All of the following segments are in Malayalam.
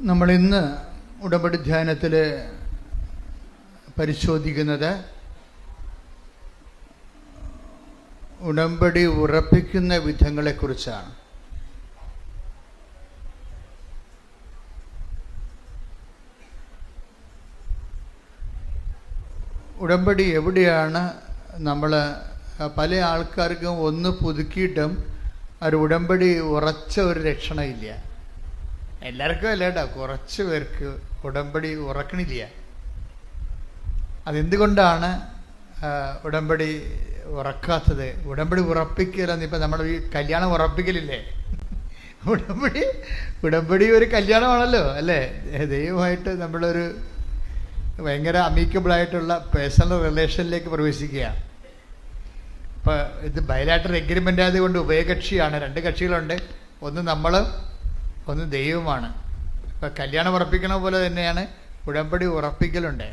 നമ്മളിന്ന് ഉടമ്പടി ധ്യാനത്തിൽ പരിശോധിക്കുന്നത് ഉടമ്പടി ഉറപ്പിക്കുന്ന വിധങ്ങളെക്കുറിച്ചാണ്. ഉടമ്പടി എവിടെയാണ് നമ്മൾ പല ആൾക്കാർക്കും ഒന്ന് പുതുക്കിയിട്ടും ഒരു ഉടമ്പടി ഉറച്ച ഒരു ലക്ഷണമില്ല. എല്ലാവർക്കും അല്ല കേട്ടോ, കുറച്ച് പേർക്ക് ഉടമ്പടി ഉറക്കണില്ല. അതെന്തുകൊണ്ടാണ് ഉടമ്പടി ഉറക്കാത്തത്? ഉടമ്പടി ഉറപ്പിക്കലെന്ന് ഇപ്പം നമ്മൾ ഈ കല്യാണം ഉറപ്പിക്കലില്ലേ, ഉടമ്പടി ഒരു കല്യാണമാണല്ലോ അല്ലേ? ദൈവമായിട്ട് നമ്മളൊരു ഭയങ്കര അമീക്കബിളായിട്ടുള്ള പേഴ്സണൽ റിലേഷനിലേക്ക് പ്രവേശിക്കുക. ഇപ്പോൾ ഇത് ബയലാറ്റർ എഗ്രിമെൻ്റ് ആയതുകൊണ്ട് ഉഭയകക്ഷിയാണ്, രണ്ട് കക്ഷികളുണ്ട്, ഒന്ന് നമ്മൾ ഒന്ന് ദൈവമാണ്. ഇപ്പം കല്യാണം ഉറപ്പിക്കണ പോലെ തന്നെയാണ് ഉടമ്പടി ഉറപ്പിക്കലുണ്ട്.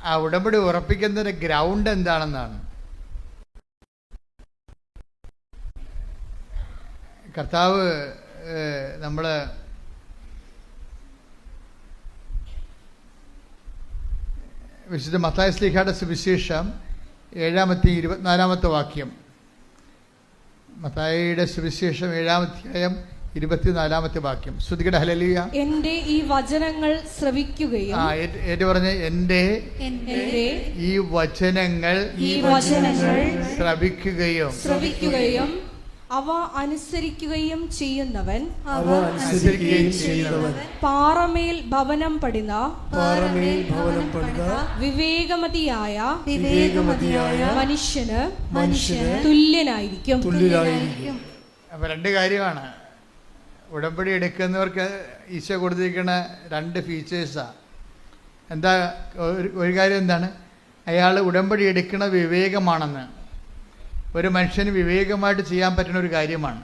ആ ഉടമ്പടി ഉറപ്പിക്കുന്നതിൻ്റെ ഗ്രൗണ്ട് എന്താണെന്നാണ് കർത്താവ് നമ്മൾ വിശുദ്ധ മത്തായി ശ്ലീഹായുടെ സുവിശേഷം 7-24 വാക്യം. മത്തായിയുടെ സുവിശേഷം 7-24 വാക്യം. ശ്രുതികട ഹല്ലേലൂയ. എന്റെ ഈ വചനങ്ങൾ ശ്രവിക്കുകയും പറഞ്ഞ എന്റെ ഈ വചനങ്ങൾ ശ്രവിക്കുകയും അവ അനുസരിക്കുകയും ചെയ്യുന്നവൻ പാറമേൽ ഭവനം പണിത വിവേകമതിയായ മനുഷ്യന് തുല്യനായിരിക്കും. അപ്പൊ രണ്ട് കാര്യമാണ് ഉടമ്പടി എടുക്കുന്നവർക്ക് ഈശോ കൊടുത്തിരിക്കുന്ന രണ്ട് ഫീച്ചേഴ്സാണ്. എന്താ ഒരു കാര്യം എന്താണ്? അയാൾ ഉടമ്പടി എടുക്കുന്ന വിവേകമാണെന്ന്. ഒരു മനുഷ്യന് വിവേകമായിട്ട് ചെയ്യാൻ പറ്റുന്ന ഒരു കാര്യമാണ്.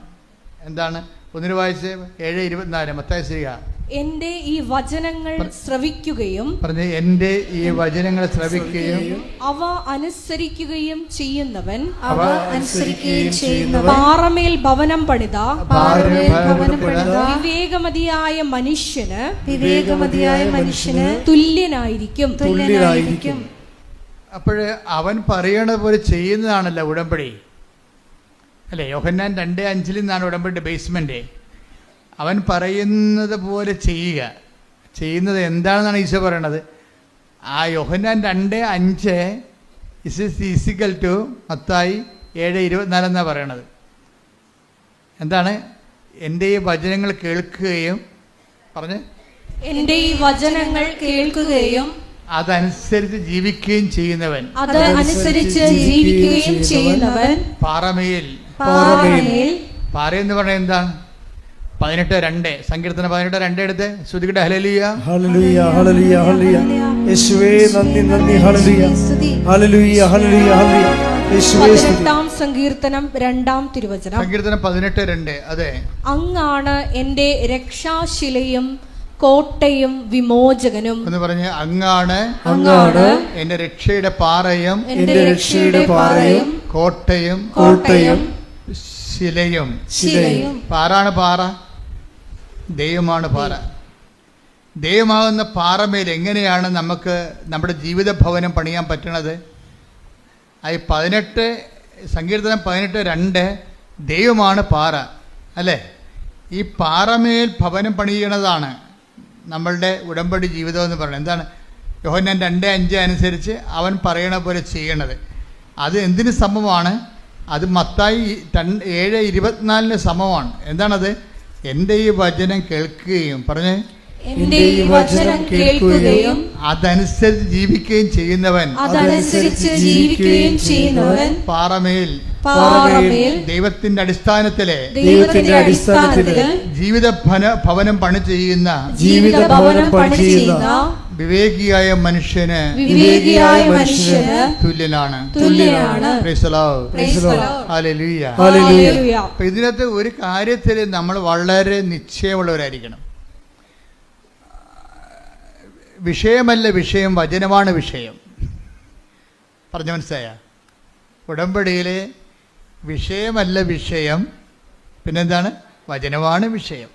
എന്താണ്? ഒന്നിന് വായിച്ച് 7:24 മത്തായി ശ്ലീഹ. എന്റെ ഈ വചനങ്ങൾ ശ്രവിക്കുകയും എന്റെ ഈ വചനങ്ങൾ ശ്രവിക്കുകയും അവ അനുസരിക്കുകയും ചെയ്യുന്നവൻ പാറമേൽ ഭവനം പണിത വിവേകമതിയായ മനുഷ്യന് തുല്യനായിരിക്കും. അപ്പോൾ അവൻ പറയണ പോലെ ചെയ്യുന്നതാണല്ലോ ഉടമ്പടി അല്ലേ? യോഹന്നാൻ 2:5 നിന്നാണ് ഉടമ്പടി ബേസ്മെന്റ്. അവൻ പറയുന്നത് പോലെ ചെയ്യുന്നത് എന്താണെന്നാണ് ഈശോ പറയണത്. ആ യോഹന്നാൻ 2:5 ഈക്വൽ ടു മത്തായി 7:24 എന്നാണ് പറയണത്. എന്താണ്? എൻ്റെ ഈ വചനങ്ങൾ കേൾക്കുകയും എൻ്റെ ഈ വചനങ്ങൾ കേൾക്കുകയും അതനുസരിച്ച് ജീവിക്കുകയും ചെയ്യുന്നവൻ പാറമേൽ പാറയെന്ന് പറഞ്ഞാൽ എന്താണ്? 18:2 സങ്കീർത്തനം 18:2 എടുത്ത് ശ്രുതികട ഹല്ലേലൂയ. ഹല്ലേലൂയ ഹല്ലേലൂയ ഹല്ലേലൂയ. യേശുവേ നന്ദി നന്ദി. ഹല്ലേലൂയ ഹല്ലേലൂയ ഹല്ലേലൂയ ഹല്ലേലൂയ. യേശുവേ സ്തുതി. സങ്കീർത്തനം 2-ാം തിരുവചനം. സങ്കീർത്തനം 18:2. അതെ, അങ്ങാണ് എൻ്റെ രക്ഷാശിലയും കോട്ടയും വിമോചകനും എന്ന് പറഞ്ഞ് അങ്ങാണ് എന്റെ രക്ഷയുടെ പാറയും കോട്ടയും ശിലയും. പാറാണ് പാറ, ദൈവമാണ് പാറ. ദൈവമാകുന്ന പാറമേൽ എങ്ങനെയാണ് നമുക്ക് നമ്മുടെ ജീവിത ഭവനം പണിയാൻ പറ്റണത്? അത് സങ്കീർത്തനം 18:2 ദൈവമാണ് പാറ അല്ലേ? ഈ പാറമേൽ ഭവനം പണിയണതാണ് നമ്മളുടെ ഉടമ്പടി ജീവിതം എന്ന് പറയുന്നത്. എന്താണ്? യോഹന്നാൻ 2:5 അനുസരിച്ച് അവൻ പറയണ പോലെ ചെയ്യണത്. അത് എന്തിന് സമമാണ്? അത് മത്തായി 7:24 സമമാണ്. എന്താണത്? എൻ്റെ ഈ വചനം കേൾക്കുകയും അതനുസരിച്ച് ജീവിക്കുകയും ചെയ്യുന്നവൻ പാറമേൽ ദൈവത്തിന്റെ അടിസ്ഥാനത്തിലെ ജീവിത ഭവനം പണി ചെയ്യുന്ന വിവേകിയായ മനുഷ്യന് തുല്യനാണ്. ഇതിനകത്ത് ഒരു കാര്യത്തിൽ നമ്മൾ വളരെ നിശ്ചയമുള്ളവരായിരിക്കണം. വിഷയമല്ല വിഷയം, വചനമാണ് വിഷയം. പറഞ്ഞു മനസ്സിലായ? ഉടമ്പടിയിലെ വിഷയമല്ല വിഷയം, പിന്നെന്താണ്? വചനമാണ് വിഷയം.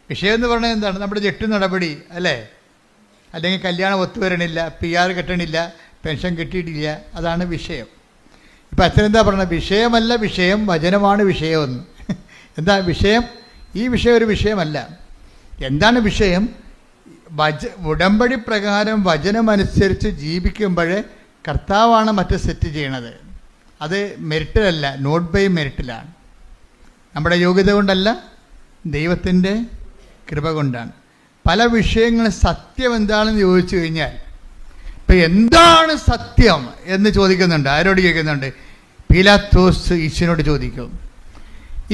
വിഷയം എന്ന് പറഞ്ഞാൽ എന്താണ്? നമ്മുടെ ജെട്ട് നടപടി അല്ലേ, അല്ലെങ്കിൽ കല്യാണം ഒത്തുവരണില്ല, PR കിട്ടണില്ല, പെൻഷൻ കിട്ടിയിട്ടില്ല, അതാണ് വിഷയം. ഇപ്പം അച്ഛൻ എന്താ പറഞ്ഞത്? വിഷയമല്ല വിഷയം, വചനമാണ് വിഷയമെന്ന്. എന്താ വിഷയം? ഈ വിഷയം ഒരു വിഷയമല്ല. എന്താണ് വിഷയം? ഉടമ്പടി പ്രകാരം വചനമനുസരിച്ച് ജീവിക്കുമ്പോൾ കർത്താവാണ് മറ്റ് സെറ്റ് ചെയ്യണത്. അത് മെറിറ്റിലല്ല, നോട്ട് ബൈ മെറിറ്റിലാണ്. നമ്മുടെ യോഗ്യത കൊണ്ടല്ല, ദൈവത്തിൻ്റെ കൃപ കൊണ്ടാണ്. പല വിഷയങ്ങളും സത്യം എന്താണെന്ന് ചോദിച്ചു കഴിഞ്ഞാൽ, ഇപ്പം എന്താണ് സത്യം എന്ന് ചോദിക്കുന്നുണ്ട്. ആരോട് ചോദിക്കുന്നുണ്ട്? പീലാത്തോസ് ഈശോനോട് ചോദിക്കും.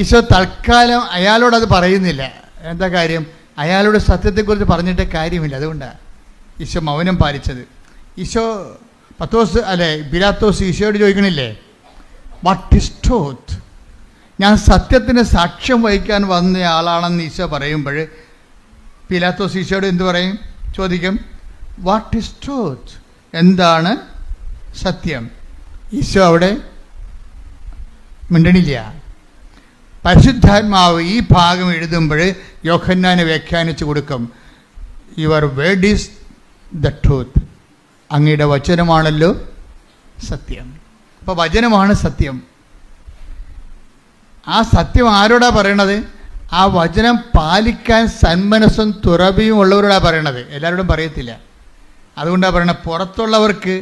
ഈശോ തൽക്കാലം അയാളോടത് പറയുന്നില്ല. എന്താ കാര്യം? അയാളോട് സത്യത്തെക്കുറിച്ച് പറഞ്ഞിട്ട് കാര്യമില്ല. അതുകൊണ്ടാണ് ഈശോ മൗനം പാലിച്ചത്. ഈശോ പീലാത്തോസ് ഈശോയോട് ചോദിക്കണില്ലേ, വാട്ട് ഈസ് ട്രൂത്ത്? ഞാൻ സത്യത്തിന് സാക്ഷ്യം വഹിക്കാൻ വന്ന ആളാണെന്ന് ഈശോ പറയുമ്പോൾ പീലാത്തോസ് ഈശോയോട് എന്ത് പറയും? ചോദിക്കും, വാട്ട് ഈസ് ട്രൂത്ത്? എന്താണ് സത്യം? ഈശോ അവിടെ മിണ്ടണില്ല. പരിശുദ്ധാത്മാവ് ഈ ഭാഗം എഴുതുമ്പോൾ യോഹന്നാനെ വ്യാഖ്യാനിച്ചു കൊടുക്കും, your word is the truth. അങ്ങയുടെ വചനമാണല്ലോ സത്യം. അപ്പോൾ വചനമാണ് സത്യം. ആ സത്യം ആരോടാ പറയണത്? ആ വചനം പാലിക്കാൻ സന്മനസ്സും തുറവിയും ഉള്ളവരോടാണ് പറയണത്. എല്ലാവരോടും പറയത്തില്ല. അതുകൊണ്ടാണ് പറയണത്, പുറത്തുള്ളവർക്ക്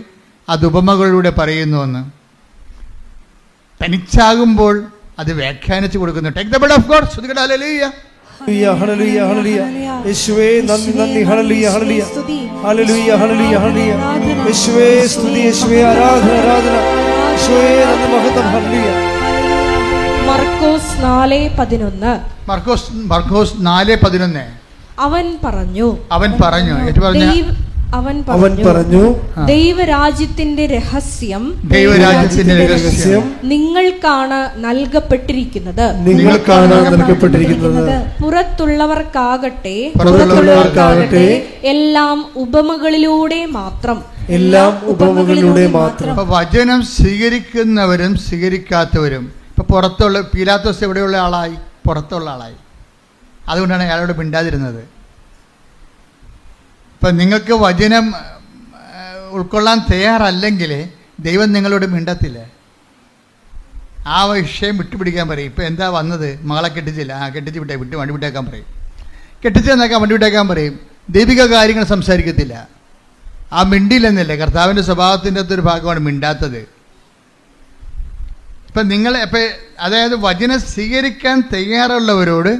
അത് ഉപമകളിലൂടെ പറയുന്നുവെന്ന്. തനിച്ചാകുമ്പോൾ അത് വ്യാഖ്യാനിച്ചു കൊടുക്കുന്നു. Take the blood of God. സ്തുതിക്കട്ടെ. ഹല്ലേലൂയ. ഹല്ലേലൂയ ഹല്ലേലൂയ. യേശുവേ നന്ദി നന്ദി. ഹല്ലേലൂയ ഹല്ലേലൂയ. ഹല്ലേലൂയ ഹല്ലേലൂയ ഹല്ലേലൂയ. യേശുവേ സ്തുതി, യേശുവേ ആരാധന ആരാധന. യേശുവേ നന്ദി മഹത്വം. ഹല്ലേലൂയ. മർക്കോസ് 4:11. മർക്കോസ് 4:11. അവൻ പറഞ്ഞു ദൈവരാജ്യത്തിന്റെ രഹസ്യം നിങ്ങൾക്കാണ് നൽകപ്പെട്ടിരിക്കുന്നത്. പുറത്തുള്ളവർക്കാകട്ടെ എല്ലാം ഉപമകളിലൂടെ മാത്രം. വചനം സ്വീകരിക്കുന്നവരും സ്വീകരിക്കാത്തവരും. ഇപ്പൊ പുറത്തുള്ള പീലാത്തോസ് എവിടെയുള്ള ആളായി? പുറത്തുള്ള ആളായി. അതുകൊണ്ടാണ് അയാളോട് മിണ്ടാതിരുന്നത്. ഇപ്പം നിങ്ങൾക്ക് വചനം ഉൾക്കൊള്ളാൻ തയ്യാറല്ലെങ്കിൽ ദൈവം നിങ്ങളോട് മിണ്ടത്തില്ല. ആ വിഷയം വിട്ടുപിടിക്കാൻ പറയും. ഇപ്പം എന്താ വന്നത്? മകളെ കെട്ടിച്ചില്ല, കെട്ടിച്ച് വണ്ടി വിട്ടേക്കാൻ പറയും. കെട്ടിച്ചെന്നേക്കാൻ വണ്ടി വിട്ടേക്കാൻ പറയും. ദൈവിക കാര്യങ്ങൾ സംസാരിക്കത്തില്ല. ആ മിണ്ടില്ലെന്നല്ലേ, കർത്താവിൻ്റെ സ്വഭാവത്തിൻ്റെ അകത്തൊരു ഭാഗമാണ് മിണ്ടാത്തത്. ഇപ്പം അതായത് വചനം സ്വീകരിക്കാൻ തയ്യാറുള്ളവരോട്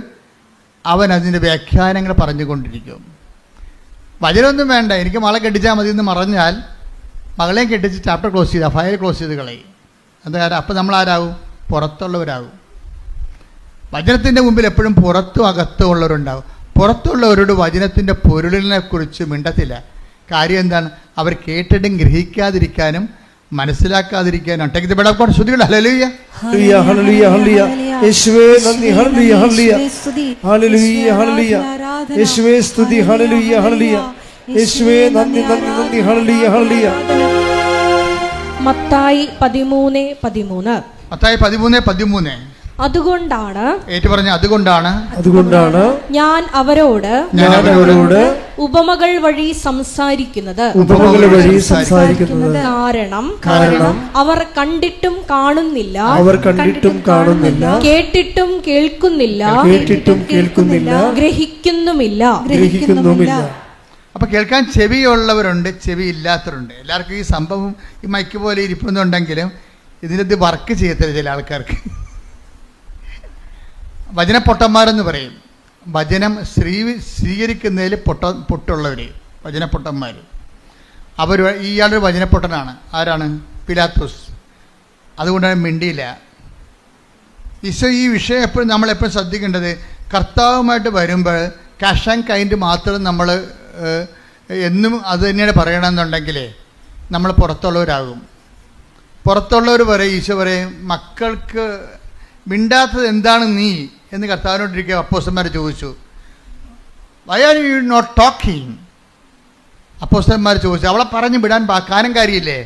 അവൻ അതിൻ്റെ വ്യാഖ്യാനങ്ങൾ പറഞ്ഞുകൊണ്ടിരിക്കും. വചനമൊന്നും വേണ്ട, എനിക്ക് മകളെ കെട്ടിച്ചാൽ മതി എന്ന് പറഞ്ഞാൽ മകളെയും കെട്ടിച്ച് ചാപ്റ്റർ ക്ലോസ് ചെയ്ത് ഫയൽ ക്ലോസ് ചെയ്ത് കളയും. എന്താ? അപ്പം നമ്മളാരാകും? പുറത്തുള്ളവരാകും. വചനത്തിൻ്റെ മുമ്പിൽ എപ്പോഴും പുറത്തും അകത്തും ഉള്ളവരുണ്ടാകും. പുറത്തുള്ളവരോട് വചനത്തിൻ്റെ പൊരുളിനെ കുറിച്ച് മിണ്ടത്തില്ല. കാര്യം എന്താണ്? അവർ കേട്ടിട്ടും ഗ്രഹിക്കാതിരിക്കാനും മനസ്സിലാക്കാതിരിക്കാനും. Take the blood of God. സ്തുതിക്കട്ടെ. ഹല്ലേലൂയ. ഹല്ലേലൂയ ഹല്ലേലൂയ ഹല്ലേലൂയ. യേശുവേ നന്ദി. ഹല്ലേലൂയ ഹല്ലേലൂയ. ഹല്ലേലൂയ ഹല്ലേലൂയ. യേശുവേ സ്തുതി. ഹല്ലേലൂയ ഹല്ലേലൂയ. യേശുവേ നന്ദി നന്ദി നന്ദി. ഹല്ലേലൂയ ഹല്ലേലൂയ. മത്തായി 13:13. മത്തായി 13:13. അതുകൊണ്ടാണ് ഞാൻ അവരോട് ഉപമകൾ വഴി സംസാരിക്കുന്നത്. കാരണം അവർ കണ്ടിട്ടും കാണുന്നില്ല, കേട്ടിട്ടും കേൾക്കുന്നില്ല, ഗ്രഹിക്കുന്നുമില്ല. അപ്പൊ കേൾക്കാൻ ചെവിയുള്ളവരുണ്ട്, ചെവി ഇല്ലാത്തവരുണ്ട്. എല്ലാവർക്കും ഈ സംഭവം ഈ മൈക്ക് പോലെ ഇരിക്കുന്നുണ്ടെങ്കിലും ഇതിനകത്ത് വർക്ക് ചെയ്യത്തില്ല ചില ആൾക്കാർക്ക്. വചനപ്പൊട്ടന്മാരെന്ന് പറയും. വചനം സ്വീകരിക്കുന്നതിൽ പൊട്ടുള്ളവർ, വചനപ്പൊട്ടന്മാർ. ഇയാളൊരു വചനപ്പൊട്ടനാണ്. ആരാണ്? പീലാത്തോസ്. അതുകൊണ്ടാണ് മിണ്ടിയില്ല. ഈശോ ഈ വിഷയം എപ്പോഴും നമ്മളെപ്പോഴും ശ്രദ്ധിക്കേണ്ടത്, കർത്താവുമായിട്ട് വരുമ്പോൾ കാഷ് ആൻഡ് കൈൻഡ് മാത്രം നമ്മൾ എന്നും അത് തന്നെയാണ് പറയണമെന്നുണ്ടെങ്കിൽ നമ്മൾ പുറത്തുള്ളവരാകും. പുറത്തുള്ളവർ പറയും, ഈശോ പറയും, മക്കൾക്ക് മിണ്ടാത്തത് എന്താണ് നീ എന്ന് കർത്താവിനോട്ടിരിക്കുക അപ്പോസ്തലന്മാർ ചോദിച്ചു. Why are you not talking? അപ്പോസ്തലന്മാർ ചോദിച്ചു. അവളെ പറഞ്ഞു വിടാൻ കാനങ്കാരിയില്ലേ,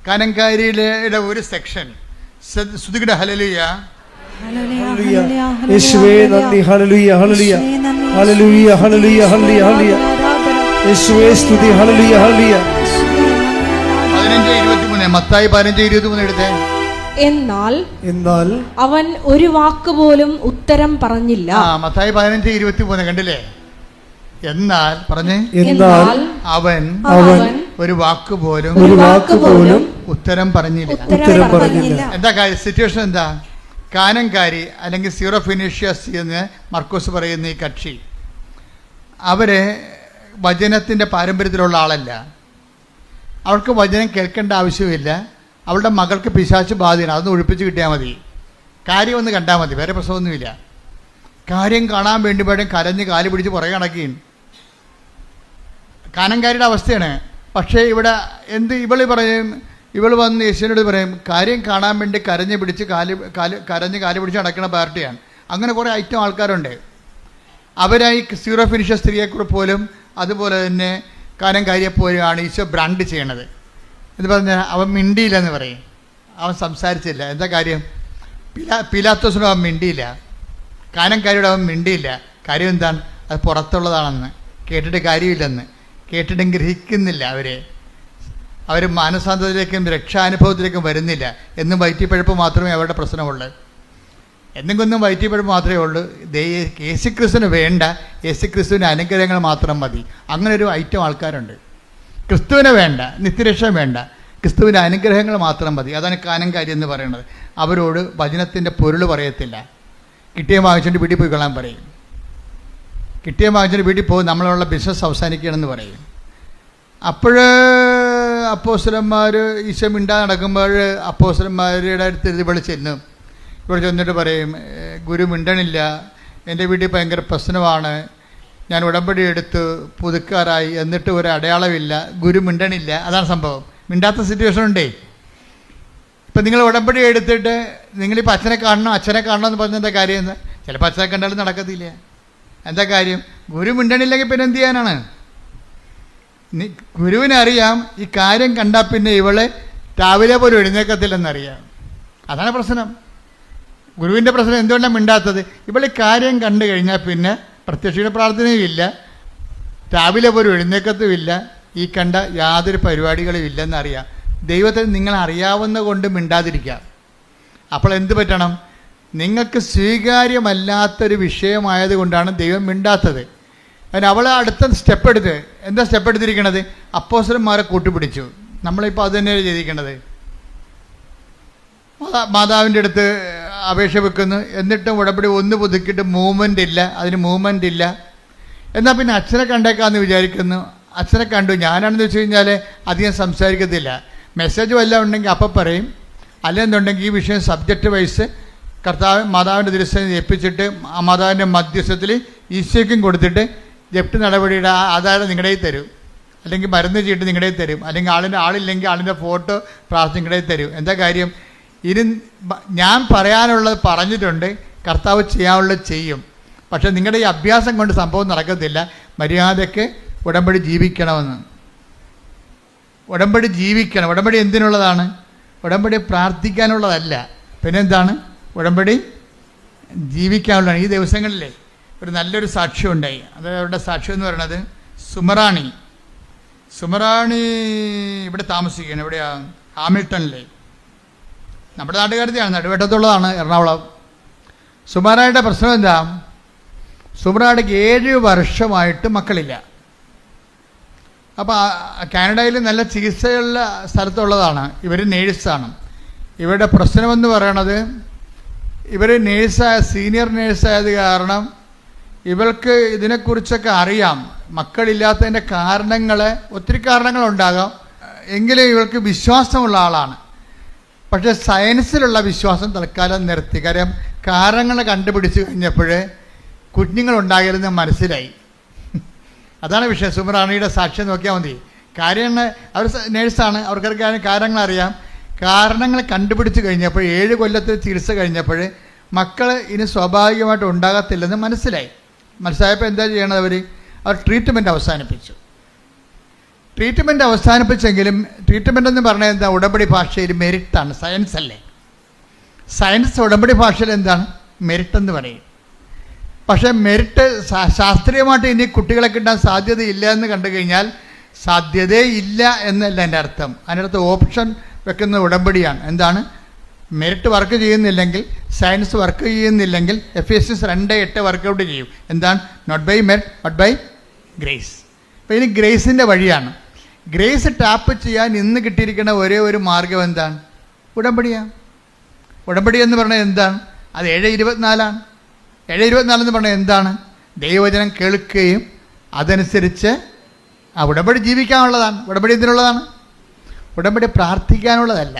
കാനങ്കാരിയുടെ ഒരു സെക്ഷൻ. സ്തുതിക്കട്ടെ. ഹല്ലേലൂയ. യേശുവേ നന്ദി. ഹല്ലേലൂയ ഹല്ലേലൂയ. ഹല്ലേലൂയ ഹല്ലേലൂയ ഹല്ലേലൂയ ഹല്ലേലൂയ യേശുവേ സ്തുതി ഹല്ലേലൂയ ഹല്ലേലൂയ 15:23 മത്തായി 15:23 എടുത്തേ. എന്നാൽ അവൻ ഒരു വാക്കുപോലും ഉത്തരം പറഞ്ഞില്ല. മത്തായി 15:23 കണ്ടില്ലേ? എന്നാൽ പറഞ്ഞേ, എന്നാൽ അവൻ ഒരു വാക്കുപോലും ഉത്തരം പറഞ്ഞില്ല. എന്താ കാര്യം? സിറ്റുവേഷൻ എന്താ? കാനൻകാരി അല്ലെങ്കിൽ സീറോ ഫിനീഷ്യസ് എന്ന് മർക്കോസ് പറയുന്ന ഈ കക്ഷി, അവര് വചനത്തിൻ്റെ പാരമ്പര്യത്തിലുള്ള ആളല്ല. അവൾക്ക് വചനം കേൾക്കേണ്ട ആവശ്യമില്ല. അവളുടെ മകൾക്ക് പിശാച് ബാധയാണ്, അതൊന്ന് ഒഴിപ്പിച്ച് കിട്ടിയാൽ മതി. കാര്യം ഒന്ന് കണ്ടാൽ മതി, വേറെ പ്രശ്നമൊന്നുമില്ല. കാര്യം കാണാൻ വേണ്ടി വേണം കരഞ്ഞ് കാല് പിടിച്ച് പുറകെ നടക്കുകയും. കാനൻകാരിയുടെ അവസ്ഥയാണ്. പക്ഷേ ഇവിടെ ഇവൾ വന്ന് യേശുവിനോട് പറയും, കാര്യം കാണാൻ വേണ്ടി കരഞ്ഞ് കാല് പിടിച്ച് നടക്കുന്ന പാർട്ടിയാണ്. അങ്ങനെ കുറേ ഐറ്റം ആൾക്കാരുണ്ട്. അവരായി സീറോ ഫിനിഷ സ്ത്രീയെക്കുറി പോലും അതുപോലെ തന്നെ കാനൻകാരിയെപ്പോലെയാണ് ഈശോ ബ്രാൻഡ് ചെയ്യണത്. എന്ന് പറഞ്ഞാൽ അവൻ മിണ്ടിയില്ലെന്ന് പറയും, അവൻ സംസാരിച്ചില്ല. എന്താ കാര്യം? പിലാത്തോസിനോട് അവൻ മിണ്ടിയില്ല, കാനൻകാരിയോട് അവൻ മിണ്ടിയില്ല. കാര്യം എന്താണ്? അത് പുറത്തുള്ളതാണെന്ന്, കേട്ടിട്ട് കാര്യമില്ലെന്ന്, കേട്ടിട്ടും ഗ്രഹിക്കുന്നില്ല. അവർ മാനസാന്തരത്തിലേക്കും രക്ഷാനുഭവത്തിലേക്കും വരുന്നില്ല. എന്നും വയറ്റിപ്പഴപ്പ് മാത്രമേ അവരുടെ പ്രശ്നമുള്ളൂ. എന്തെങ്കിലും വയറ്റിപ്പഴപ്പ് മാത്രമേ ഉള്ളൂ. യേശുക്രിസ്തുവിന് വേണ്ട, യേശുക്രിസ്തുവിൻ്റെ അനുഗ്രഹങ്ങൾ മാത്രം മതി. അങ്ങനെ ഒരു ഐറ്റം ആൾക്കാരുണ്ട്. ക്രിസ്തുവിനെ വേണ്ട, നിത്യരക്ഷ വേണ്ട, ക്രിസ്തുവിൻ്റെ അനുഗ്രഹങ്ങൾ മാത്രം മതി. അതാണ് കാനൻകാരി എന്ന് പറയുന്നത്. അവരോട് വചനത്തിൻ്റെ പൊരുൾ പറയത്തില്ല. കിട്ടിയ വാങ്ങിച്ചിട്ട് വീട്ടിൽ പോയി കൊള്ളാൻ പറയും. കിട്ടിയ വാങ്ങിച്ചിട്ട് വീട്ടിൽ പോകും, നമ്മളുള്ള ബിസിനസ് അവസാനിക്കുകയാണെന്ന് പറയും. അപ്പോൾ അപ്പോസ്തലന്മാർ ഈശോ മിണ്ടാതെ നടക്കുമ്പോൾ അപ്പോസ്തലന്മാരുടെ അടുത്ത് ഇവിടെ ചെല്ലും. ഇവിടെ ചെന്നിട്ട് പറയും, ഗുരു മിണ്ടണില്ല, എൻ്റെ വീട്ടിൽ ഭയങ്കര പ്രശ്നമാണ്, ഞാൻ ഉടമ്പടി എടുത്ത് പുതുക്കാറായി, എന്നിട്ട് ഒരു അടയാളമില്ല, ഗുരു മിണ്ടണില്ല. അതാണ് സംഭവം. മിണ്ടാത്ത സിറ്റുവേഷൻ ഉണ്ടേ. ഇപ്പം നിങ്ങൾ ഉടമ്പടി എടുത്തിട്ട് നിങ്ങളിപ്പോൾ അച്ഛനെ കാണണം എന്ന് പറഞ്ഞ എന്താ കാര്യം? എന്ന് ചിലപ്പോൾ അച്ഛനെ കണ്ടാലും നടക്കത്തില്ല. എന്താ കാര്യം? ഗുരു മിണ്ടണില്ലെങ്കിൽ പിന്നെ എന്ത് ചെയ്യാനാണ്? ഗുരുവിനറിയാം ഈ കാര്യം കണ്ടാൽ പിന്നെ ഇവളെ രാവിലെ പോലും എഴുന്നേക്കത്തില്ലെന്നറിയാം. അതാണ് പ്രശ്നം. ഗുരുവിൻ്റെ പ്രശ്നം എന്തുകൊണ്ടാണ് മിണ്ടാത്തത്? ഇവൾ ഈ കാര്യം കണ്ടു കഴിഞ്ഞാൽ പിന്നെ പ്രത്യക്ഷയുടെ പ്രാർത്ഥനയും ഇല്ല, രാവിലെ പോലും എഴുന്നേക്കത്തുമില്ല, ഈ കണ്ട യാതൊരു പരിപാടികളും ഇല്ലെന്നറിയാം. ദൈവത്തെ നിങ്ങൾ അറിയാവുന്ന കൊണ്ട് മിണ്ടാതിരിക്കാം. അപ്പോൾ എന്ത് പറ്റണം? നിങ്ങൾക്ക് സ്വീകാര്യമല്ലാത്തൊരു വിഷയമായത് കൊണ്ടാണ് ദൈവം മിണ്ടാത്തത്. അതിന് അവൾ അടുത്ത സ്റ്റെപ്പ് എടുത്ത് എന്താ സ്റ്റെപ്പ് എടുത്തിരിക്കണത്? അപ്പോസ്തലന്മാരെ കൂട്ടുപിടിച്ചു. നമ്മളിപ്പോൾ അത് തന്നെയാണ് ചെയ്തിരിക്കണത്. മാതാവിൻ്റെ അടുത്ത് അപേക്ഷ വെക്കുന്നു, എന്നിട്ടും ഉടമ്പടി ഒന്ന് പുതുക്കിയിട്ട് മൂവ്മെൻ്റ് ഇല്ല, അതിന് മൂവ്മെൻ്റ് ഇല്ല. എന്നാൽ പിന്നെ അച്ഛനെ കണ്ടേക്കാമെന്ന് വിചാരിക്കുന്നു. അച്ഛനെ കണ്ടു. ഞാനാണെന്ന് വെച്ച് കഴിഞ്ഞാൽ അധികം സംസാരിക്കത്തില്ല. മെസ്സേജ് വല്ലതും ഉണ്ടെങ്കിൽ അപ്പം പറയും, അല്ലെന്നുണ്ടെങ്കിൽ ഈ വിഷയം സബ്ജക്റ്റ് വൈസ് മാതാവിൻ്റെ ദിവസം ഏൽപ്പിച്ചിട്ട് ആ മാതാവിൻ്റെ മധ്യസ്ഥത്തിൽ ഈശോയ്ക്കും കൊടുത്തിട്ട് ജപ്തി നടപടിയുടെ ആധാരം നിങ്ങളുടെ തരും, അല്ലെങ്കിൽ മരുന്ന് ചീട്ട് നിങ്ങളുടെ തരും, അല്ലെങ്കിൽ ആളില്ലെങ്കിൽ ആളിൻ്റെ ഫോട്ടോ പ്രാർത്ഥന നിങ്ങളുടെ തരും. എന്താ കാര്യം? ഇനി ഞാൻ പറയാനുള്ളത് പറഞ്ഞിട്ടുണ്ട്, കർത്താവ് ചെയ്യാനുള്ളത് ചെയ്യും. പക്ഷെ നിങ്ങളുടെ ഈ അഭ്യാസം കൊണ്ട് സംഭവം നടക്കത്തില്ല. മര്യാദയ്ക്ക് ഉടമ്പടി ജീവിക്കണമെന്ന്. ഉടമ്പടി ജീവിക്കണം. ഉടമ്പടി എന്തിനുള്ളതാണ്? ഉടമ്പടി പ്രാർത്ഥിക്കാനുള്ളതല്ല. പിന്നെന്താണ്? ഉടമ്പടി ജീവിക്കാനുള്ളതാണ്. ഈ ദിവസങ്ങളിലെ ഒരു നല്ലൊരു സാക്ഷ്യം ഉണ്ടായി. അത് അവരുടെ സാക്ഷ്യം എന്ന് പറയുന്നത് സുമറാണി ഇവിടെ താമസിക്കുകയാണ്. എവിടെയാണ്? ഹാമിൽട്ടണിലെ. നമ്മുടെ നാട്ടുകാരത്തെയാണ്, നടുവേട്ടത്തുള്ളതാണ്, എറണാകുളം. സുമറായുടെ പ്രശ്നം എന്താ? സുമറായിക്ക് 7 വർഷമായിട്ട് മക്കളില്ല. അപ്പോൾ കാനഡയിൽ നല്ല ചികിത്സയുള്ള സ്ഥലത്തുള്ളതാണ്. ഇവർ നേഴ്സാണ്. ഇവരുടെ പ്രശ്നമെന്ന് പറയണത്, ഇവർ സീനിയർ നേഴ്സായത് കാരണം ഇവൾക്ക് ഇതിനെക്കുറിച്ചൊക്കെ അറിയാം. മക്കളില്ലാത്തതിൻ്റെ ഒത്തിരി കാരണങ്ങളുണ്ടാകാം. എങ്കിലും ഇവൾക്ക് വിശ്വാസമുള്ള ആളാണ്. പക്ഷേ സയൻസിലുള്ള വിശ്വാസം തൽക്കാലം നിർത്തി. കാര്യം കാരണങ്ങൾ കണ്ടുപിടിച്ച് കഴിഞ്ഞപ്പോൾ കുഞ്ഞുങ്ങളുണ്ടാകരുതെന്ന് മനസ്സിലായി. അതാണ് വിഷയം. സുമറാണിയുടെ സാക്ഷ്യം നോക്കിയാൽ മതി. കാര്യങ്ങൾ അവർ നേഴ്സാണ്, അവർക്കൊക്കെ കാരണങ്ങൾ അറിയാം. കാരണങ്ങൾ കണ്ടുപിടിച്ച് കഴിഞ്ഞപ്പോൾ 7 കൊല്ലത്തെ ചികിത്സ കഴിഞ്ഞപ്പോൾ മക്കൾ ഇനി സ്വാഭാവികമായിട്ട് ഉണ്ടാകത്തില്ലെന്ന് മനസ്സിലായപ്പോൾ എന്താ ചെയ്യണത്? അവർ ട്രീറ്റ്മെൻറ്റ് അവസാനിപ്പിച്ചു. ട്രീറ്റ്മെൻറ്റ് അവസാനിപ്പിച്ചെങ്കിലും ട്രീറ്റ്മെൻ്റ് എന്ന് പറഞ്ഞാൽ എന്താ? ഉടമ്പടി ഭാഷയിൽ മെരിറ്റാണ്, സയൻസ് അല്ലേ. സയൻസ് ഉടമ്പടി ഭാഷയിൽ എന്താണ്? മെരിറ്റ് എന്ന് പറയും. പക്ഷേ മെറിറ്റ് ശാസ്ത്രീയമായിട്ട് ഇനി കുട്ടികളെ കിട്ടാൻ സാധ്യതയില്ല എന്ന് കണ്ടു കഴിഞ്ഞാൽ സാധ്യതയില്ല എന്നല്ല എൻ്റെ അർത്ഥം. അതിൻ്റെ അടുത്ത് ഓപ്ഷൻ വെക്കുന്ന ഉടമ്പടിയാണ്. എന്താണ്? മെറിറ്റ് വർക്ക് ചെയ്യുന്നില്ലെങ്കിൽ, സയൻസ് വർക്ക് ചെയ്യുന്നില്ലെങ്കിൽ Ephesians 2:8 വർക്കൗട്ട് ചെയ്യും. എന്താണ്? Not by merit but by grace. അപ്പോൾ ഇനി ഗ്രേസിൻ്റെ വഴിയാണ്. ഗ്രേസ് ടാപ്പ് ചെയ്യാൻ ഇന്ന് കിട്ടിയിരിക്കുന്ന ഒരേ ഒരു മാർഗം എന്താണ്? ഉടമ്പടിയാണ്. ഉടമ്പടി എന്ന് പറഞ്ഞാൽ എന്താണ്? അത് 7:24 7:24 എന്ന് പറഞ്ഞാൽ എന്താണ്? ദൈവവചനം കേൾക്കുകയും അതനുസരിച്ച് ആ ഉടമ്പടി ജീവിക്കാനുള്ളതാണ്. ഉടമ്പടി എന്തിനുള്ളതാണ്? ഉടമ്പടി പ്രാർത്ഥിക്കാനുള്ളതല്ല.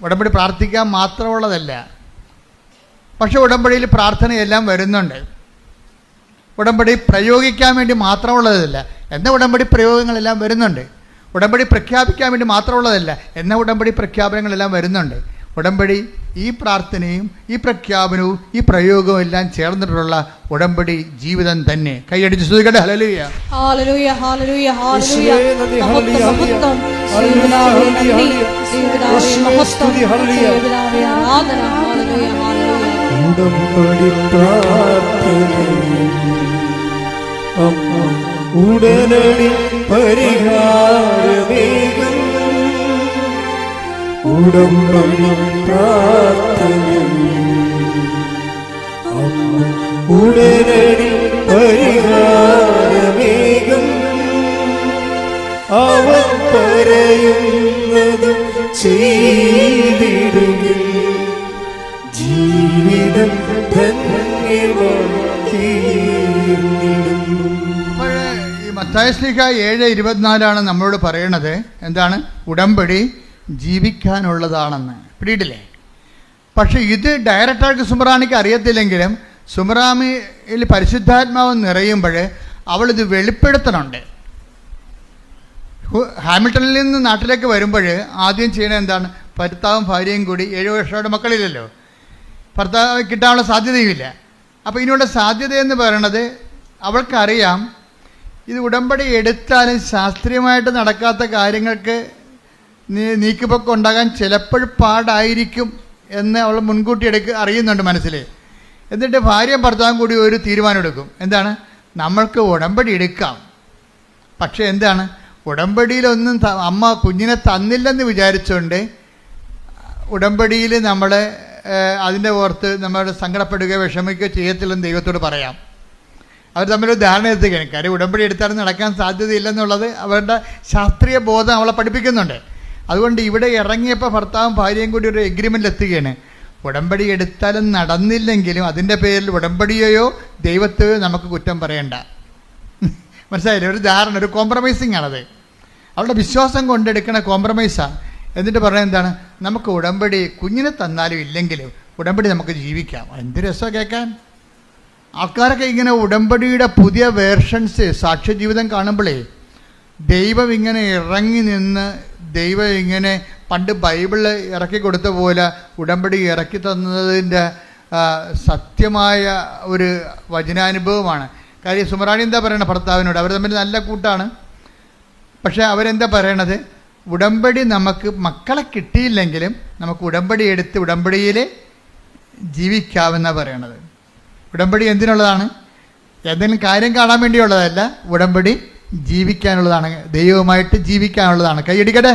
ഉടമ്പടി പ്രാർത്ഥിക്കാൻ മാത്രമുള്ളതല്ല. പക്ഷെ ഉടമ്പടിയിൽ പ്രാർത്ഥനയെല്ലാം വരുന്നുണ്ട്. ഉടമ്പടി പ്രയോഗിക്കാൻ വേണ്ടി മാത്രമുള്ളതല്ല. എന്നാൽ ഉടമ്പടി പ്രയോഗങ്ങളെല്ലാം വരുന്നുണ്ട്. ഉടമ്പടി പ്രഖ്യാപിക്കാൻ വേണ്ടി മാത്രമുള്ളതല്ല. എന്നാൽ ഉടമ്പടി പ്രഖ്യാപനങ്ങളെല്ലാം വരുന്നുണ്ട്. ഉടമ്പടി ഈ പ്രാർത്ഥനയും ഈ പ്രഖ്യാപനവും ഈ പ്രയോഗവും എല്ലാം ചേർന്നിട്ടുള്ള ഉടമ്പടി ജീവിതം തന്നെ. കൈയടിച്ച് സ്തുതിക്കട്ടെ. ഹല്ലേലൂയ, ഹല്ലേലൂയ, ഹല്ലേലൂയ, ഹല്ലേലൂയ. ഉടനടി പരിഹാരമേകും ഉടമ്പടി പ്രാർത്ഥന, ഉടനടി പരിഹാരമേകും അവൻ പറയുന്നത് ചെയ്തിടുകിൽ ജീവിതം ധന്യമാക്കിയിടും. ഈ മത്തായി ശ്ലീഹ 7:24 നമ്മളോട് പറയണത് എന്താണ്? ഉടമ്പടി ജീവിക്കാനുള്ളതാണെന്ന്. പിടിയിട്ടില്ലേ? പക്ഷെ ഇത് ഡയറക്റ്റായിട്ട് സുമറാണിക്ക് അറിയത്തില്ലെങ്കിലും സുമറാമിയിൽ പരിശുദ്ധാത്മാവ് നിറയുമ്പോൾ അവളിത് വെളിപ്പെടുത്തണുണ്ട്. ഹാമിൽട്ടണിൽ നിന്ന് നാട്ടിലേക്ക് വരുമ്പോൾ ആദ്യം ചെയ്യണത് എന്താണ്? ഭർത്താവും ഭാര്യയും കൂടി 7 വർഷമായിട്ട് മക്കളില്ലല്ലോ, ഭർത്താവ് കിട്ടാനുള്ള സാധ്യതയുമില്ല. അപ്പോൾ ഇതിനുള്ള സാധ്യതയെന്ന് പറയണത് അവൾക്കറിയാം, ഇത് ഉടമ്പടി എടുത്താലും ശാസ്ത്രീയമായിട്ട് നടക്കാത്ത കാര്യങ്ങൾക്ക് നീക്കുപോക്ക് ഉണ്ടാകാൻ ചിലപ്പോൾ പാടായിരിക്കും എന്ന് അവൾ മുൻകൂട്ടി അറിയുന്നുണ്ട് മനസ്സിൽ. എന്നിട്ട് ഭാര്യയും ഭർത്താവും കൂടി ഒരു തീരുമാനം എടുക്കും. എന്താണ്? നമ്മൾക്ക് ഉടമ്പടി എടുക്കാം. പക്ഷേ എന്താണ്? ഉടമ്പടിയിലൊന്നും അമ്മ കുഞ്ഞിനെ തന്നില്ലെന്ന് വിചാരിച്ചുകൊണ്ട് ഉടമ്പടിയിൽ നമ്മൾ അതിൻ്റെ ഓർത്ത് നമ്മൾ സങ്കടപ്പെടുകയോ വിഷമിക്കുകയോ ചെയ്യത്തില്ലെന്ന് ദൈവത്തോട് പറയാം. അവർ തമ്മിലൊരു ധാരണ എത്തുകയാണ്. കാര്യം ഉടമ്പടി എടുത്താലും നടക്കാൻ സാധ്യതയില്ലെന്നുള്ളത് അവരുടെ ശാസ്ത്രീയ ബോധം അവളെ പഠിപ്പിക്കുന്നുണ്ട്. അതുകൊണ്ട് ഇവിടെ ഇറങ്ങിയപ്പോൾ ഭർത്താവും ഭാര്യയും കൂടി ഒരു എഗ്രിമെൻ്റിൽ എത്തുകയാണ്. ഉടമ്പടി എടുത്താലും നടന്നില്ലെങ്കിലും അതിൻ്റെ പേരിൽ ഉടമ്പടിയെയോ ദൈവത്തെയോ നമുക്ക് കുറ്റം പറയണ്ട. മനസ്സിലായില്ലേ? ഒരു ധാരണ, ഒരു കോംപ്രമൈസിങ് ആണത്. അവളുടെ വിശ്വാസം കൊണ്ടെടുക്കണ കോംപ്രമൈസാണ്. എന്നിട്ട് പറയുന്നത് എന്താണ്? നമുക്ക് ഉടമ്പടി കുഞ്ഞിനെ തന്നാലും ഇല്ലെങ്കിലും ഉടമ്പടി നമുക്ക് ജീവിക്കാം. എന്ത് രസമാണ് കേൾക്കാൻ. ആൾക്കാരൊക്കെ ഇങ്ങനെ ഉടമ്പടിയുടെ പുതിയ വേർഷൻസ് സാക്ഷ്യജീവിതം കാണുമ്പോഴേ ദൈവം ഇങ്ങനെ ഇറങ്ങി നിന്ന് ദൈവം ഇങ്ങനെ പണ്ട് ബൈബിളിൽ ഇറക്കി കൊടുത്ത പോലെ ഉടമ്പടി ഇറക്കി തന്നതിൻ്റെ സത്യമായ ഒരു വചനാനുഭവമാണ്. കാര്യം സുമറാണി എന്താ പറയണത് ഭർത്താവിനോട്? അവർ തമ്മിൽ നല്ല കൂട്ടാണ്. പക്ഷേ അവരെന്താ പറയണത്? ഉടമ്പടി നമുക്ക് മക്കളെ കിട്ടിയില്ലെങ്കിലും നമുക്ക് ഉടമ്പടി എടുത്ത് ഉടമ്പടിയിൽ ജീവിക്കാമെന്നാണ് പറയണത്. ഉടമ്പടി എന്തിനുള്ളതാണ്? എന്തെങ്കിലും കാര്യം കാണാൻ വേണ്ടിയുള്ളതല്ല. ഉടമ്പടി ജീവിക്കാനുള്ളതാണ്, ദൈവവുമായിട്ട് ജീവിക്കാനുള്ളതാണ്. കൈയടിക്കട്ടെ.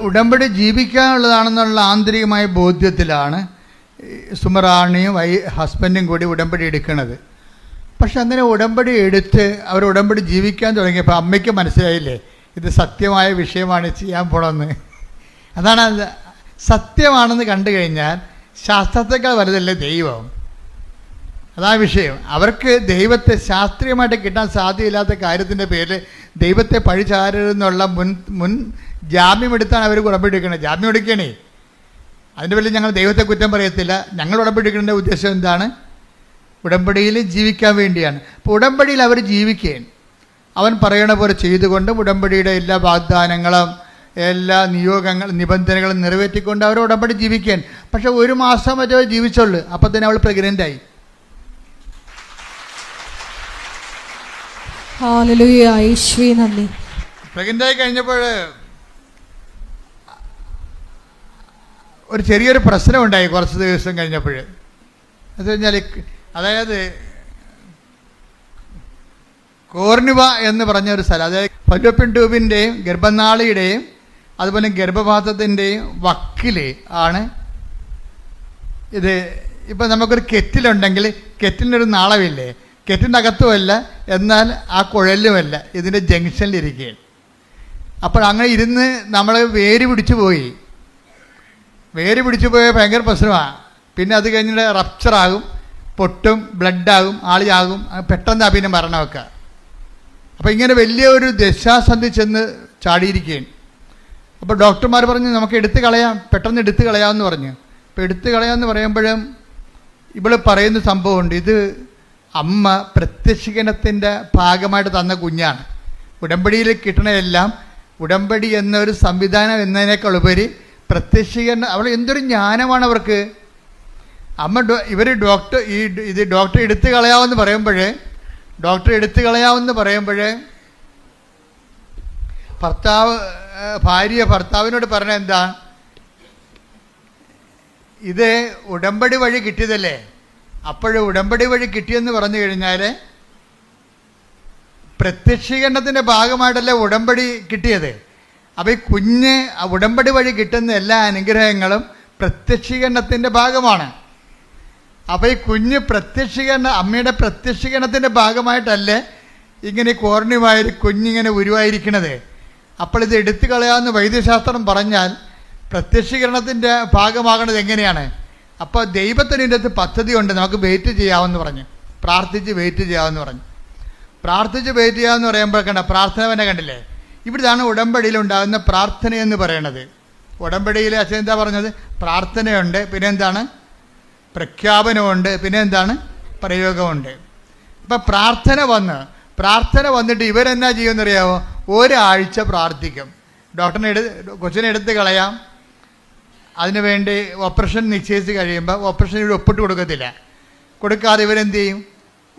ഉടമ്പടി ജീവിക്കാനുള്ളതാണെന്നുള്ള ആന്തരികമായ ബോധ്യത്തിലാണ് സുമറാണിയും ഹസ്ബൻഡും കൂടി ഉടമ്പടി എടുക്കുന്നത്. പക്ഷെ അങ്ങനെ ഉടമ്പടി എടുത്ത് അവർ ഉടമ്പടി ജീവിക്കാൻ തുടങ്ങിയപ്പോൾ അമ്മയ്ക്ക് മനസ്സിലായില്ലേ ഇത് സത്യമായ വിഷയമാണ് ചെയ്യാൻ പോണമെന്ന്. അതാണ് സത്യമാണെന്ന് കണ്ടു കഴിഞ്ഞാൽ ശാസ്ത്രത്തെക്കാൾ വലുതല്ലേ ദൈവം. അതാ വിഷയം. അവർക്ക് ദൈവത്തെ ശാസ്ത്രീയമായിട്ട് കിട്ടാൻ സാധ്യതയില്ലാത്ത കാര്യത്തിൻ്റെ പേരിൽ ദൈവത്തെ പഴിചാരരുന്നുള്ള മുൻ ജാമ്യം എടുത്താണ് അവർ ഉടമ്പടി എടുക്കുന്നത്. ജാമ്യം എടുക്കണേ. അതിൻ്റെ പേരിൽ ഞങ്ങൾ ദൈവത്തെ കുറ്റം പറയത്തില്ല. ഞങ്ങൾ ഉടമ്പടി എടുക്കേണ്ട ഉദ്ദേശം എന്താണ്? ഉടമ്പടിയിൽ ജീവിക്കാൻ വേണ്ടിയാണ്. അപ്പോൾ ഉടമ്പടിയിൽ അവർ ജീവിക്കുകയാണ്. അവൻ പറയണ പോലെ ചെയ്തുകൊണ്ടും ഉടമ്പടിയുടെ എല്ലാ വാഗ്ദാനങ്ങളും എല്ലാ നിബന്ധനകളും നിറവേറ്റിക്കൊണ്ട് അവർ ഉടമ്പടി ജീവിക്കുകയാണ്. പക്ഷെ 1 മാസം മറ്റേ ജീവിച്ചുള്ളൂ. അപ്പം തന്നെ അവൾ പ്രഗ്നൻ്റായി. ഹല്ലേലൂയ, യേശുവേ നന്ദി. പ്രഗ്നൻ്റായി കഴിഞ്ഞപ്പോൾ ഒരു ചെറിയൊരു പ്രശ്നം ഉണ്ടായി കുറച്ച് ദിവസം കഴിഞ്ഞപ്പോൾ. അത് കഴിഞ്ഞാൽ അതായത് കോർണിവ എന്ന് പറഞ്ഞ ഒരു സ്ഥലം, അതായത് ഫലോപ്പിൻ ട്യൂബിൻ്റെയും ഗർഭനാളിയുടെയും അതുപോലെ ഗർഭപാത്രത്തിൻ്റെയും വക്കിൽ ആണ് ഇത്. ഇപ്പം നമുക്കൊരു കെറ്റിലുണ്ടെങ്കിൽ കെറ്റിലിനൊരു നാളമില്ലേ, കെറ്റിൻ്റെ അകത്തുമല്ല എന്നാൽ ആ കുഴലുമല്ല, ഇതിൻ്റെ ജംഗ്ഷനിലിരിക്കുകയാണ്. അപ്പോൾ അങ്ങനെ ഇരുന്ന് നമ്മൾ വേര് പിടിച്ചു പോയി ഭയങ്കര പ്രശ്നമാണ്. പിന്നെ അത് കഴിഞ്ഞിട്ട് റപ്ചറാകും, പൊട്ടും, ബ്ലഡാകും, ആളിയാകും, പെട്ടെന്ന് പിന്നെ മരണമൊക്കെ. അപ്പോൾ ഇങ്ങനെ വലിയ ഒരു ദശാസന്ധി ചെന്ന് ചാടിയിരിക്കുകയാണ്. അപ്പോൾ ഡോക്ടർമാർ പറഞ്ഞു നമുക്ക് എടുത്തു കളയാം, പെട്ടെന്ന് എടുത്തു കളയാമെന്ന് പറഞ്ഞു. അപ്പോൾ എടുത്തു കളയാമെന്ന് പറയുമ്പോഴും ഇവിടെ പറയുന്ന സംഭവമുണ്ട്. ഇത് അമ്മ പ്രത്യക്ഷീകരണത്തിൻ്റെ ഭാഗമായിട്ട് തന്ന കുഞ്ഞാണ്. ഉടമ്പടിയിൽ കിട്ടണതെല്ലാം ഉടമ്പടി എന്നൊരു സംവിധാനം എന്നതിനേക്കാൾ ഉപരി പ്രത്യക്ഷീകരണം. അവൾ എന്തൊരു ജ്ഞാനമാണ് അവർക്ക്. അമ്മ ഇവർ ഡോക്ടർ എടുത്തു കളയാമെന്ന് പറയുമ്പോഴേ ഭാര്യ ഭർത്താവിനോട് പറഞ്ഞ എന്താ, ഇത് ഉടമ്പടി വഴി കിട്ടിയതല്ലേ. ഉടമ്പടി വഴി കിട്ടിയെന്ന് പറഞ്ഞു കഴിഞ്ഞാൽ പ്രത്യക്ഷീകരണത്തിൻ്റെ ഭാഗമായിട്ടല്ലേ ഉടമ്പടി കിട്ടിയത്. അപ്പോൾ ഈ കുഞ്ഞ് ഉടമ്പടി വഴി കിട്ടുന്ന എല്ലാ അനുഗ്രഹങ്ങളും പ്രത്യക്ഷീകരണത്തിൻ്റെ ഭാഗമാണ്. അപ്പോൾ ഈ കുഞ്ഞ് അമ്മയുടെ പ്രത്യക്ഷീകരണത്തിൻ്റെ ഭാഗമായിട്ടല്ലേ ഇങ്ങനെ കോർണിവായൊരു കുഞ്ഞിങ്ങനെ ഉരുവായിരിക്കണത്. അപ്പോൾ ഇത് എടുത്തു കളയാമെന്ന് വൈദ്യശാസ്ത്രം പറഞ്ഞാൽ പ്രത്യക്ഷീകരണത്തിൻ്റെ ഭാഗമാകണത് എങ്ങനെയാണ്? അപ്പോൾ ദൈവത്തിന് ഇതിൻ്റെ അകത്ത് പദ്ധതിയുണ്ട്. നമുക്ക് വെയിറ്റ് ചെയ്യാമെന്ന് പറഞ്ഞു, പ്രാർത്ഥിച്ച് വെയിറ്റ് ചെയ്യാമെന്ന് പറയുമ്പോൾ പ്രാർത്ഥന തന്നെ കണ്ടില്ലേ. ഇവിടുന്നാണ് ഉടമ്പടിയിൽ ഉണ്ടാകുന്ന പ്രാർത്ഥനയെന്ന് പറയണത്. ഉടമ്പടിയിൽ അച്ഛൻ എന്താ പറഞ്ഞത്? പ്രാർത്ഥനയുണ്ട്, പിന്നെ എന്താണ്? പ്രഖ്യാപനമുണ്ട്, പിന്നെ എന്താണ്? പ്രയോഗമുണ്ട്. അപ്പം പ്രാർത്ഥന വന്നിട്ട് ഇവരെന്നാ ചെയ്യുമെന്നറിയാമോ? ഒരാഴ്ച പ്രാർത്ഥിക്കും. കൊച്ചിനെ എടുത്ത് കളയാം, അതിനുവേണ്ടി ഓപ്പറേഷൻ നിശ്ചയിച്ച് കഴിയുമ്പോൾ ഓപ്പറേഷൻ ഇവിടെ ഒപ്പിട്ട് കൊടുക്കാതെ ഇവരെന്ത് ചെയ്യും?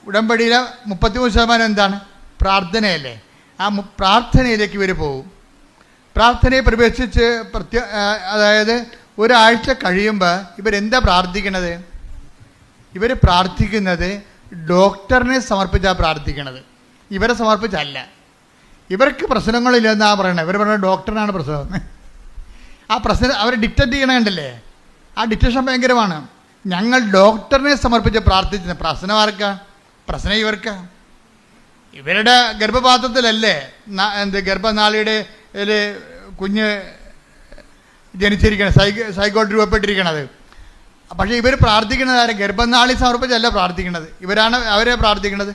ഉടമ്പടിയിലെ 33% എന്താണ്? പ്രാർത്ഥനയല്ലേ. ആ പ്രാർത്ഥനയിലേക്ക് ഇവർ പോകും. പ്രാർത്ഥനയെ പ്രവേശിച്ച് അതായത് ഒരാഴ്ച കഴിയുമ്പോൾ ഇവരെന്താ പ്രാർത്ഥിക്കണത്? ഇവർ പ്രാർത്ഥിക്കുന്നത് ഡോക്ടറിനെ സമർപ്പിച്ചാണ് പ്രാർത്ഥിക്കണത്, ഇവരെ സമർപ്പിച്ചല്ല. ഇവർക്ക് പ്രശ്നങ്ങളില്ലെന്നാണ് പറയണത്. ഇവർ പറയുന്നത് ഡോക്ടറിനാണ് പ്രശ്നം. ആ പ്രശ്നം അവർ ഡിക്റ്റേറ്റ് ചെയ്യണണ്ടല്ലേ, ആ ഡിക്റ്റേഷൻ ഭയങ്കരമാണ്. ഞങ്ങൾ ഡോക്ടറിനെ സമർപ്പിച്ച് പ്രാർത്ഥിച്ചത്. പ്രശ്നം ആർക്കാണ്? പ്രശ്നം ഇവർക്കാണ്. ഇവരുടെ ഗർഭപാത്രത്തിലല്ലേ ഗർഭനാളിയുടെ കുഞ്ഞ് ജനിച്ചിരിക്കണത്, സൈക്കോട്ട് രൂപപ്പെട്ടിരിക്കണത്. പക്ഷേ ഇവർ പ്രാർത്ഥിക്കുന്നത് ആരെ? ഗർഭനാളി സമർപ്പിച്ചല്ല പ്രാർത്ഥിക്കുന്നത്, അവരെ പ്രാർത്ഥിക്കുന്നത്.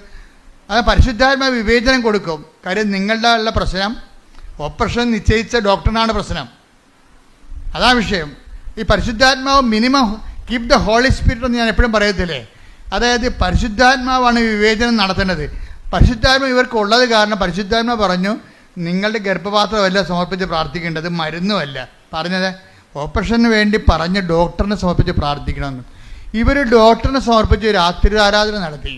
അത് പരിശുദ്ധാത്മ വിവേചനം കൊടുക്കും. കാര്യം നിങ്ങളുടെ ഉള്ള പ്രശ്നം ഓപ്പറേഷൻ നിശ്ചയിച്ച ഡോക്ടറിനാണ് പ്രശ്നം, അതാ വിഷയം. ഈ പരിശുദ്ധാത്മാവ് minimum keep the holy spirit എന്ന് ഞാൻ എപ്പോഴും പറയത്തില്ലേ. അതായത് പരിശുദ്ധാത്മാവാണ് വിവേചനം നടത്തേണ്ടത്. പരിശുദ്ധാത്മാവ് ഇവർക്കുള്ളത് കാരണം പരിശുദ്ധാത്മാവ് പറഞ്ഞു നിങ്ങളുടെ ഗർഭപാത്രമല്ല സമർപ്പിച്ച് പ്രാർത്ഥിക്കേണ്ടത്, മരുന്നുമല്ല പറഞ്ഞത്. ഓപ്പറേഷന് വേണ്ടി പറഞ്ഞ് ഡോക്ടറിനെ സമർപ്പിച്ച് പ്രാർത്ഥിക്കണമെന്ന്. ഇവർ ഡോക്ടറിനെ സമർപ്പിച്ച് രാത്രി ആരാധന നടത്തി,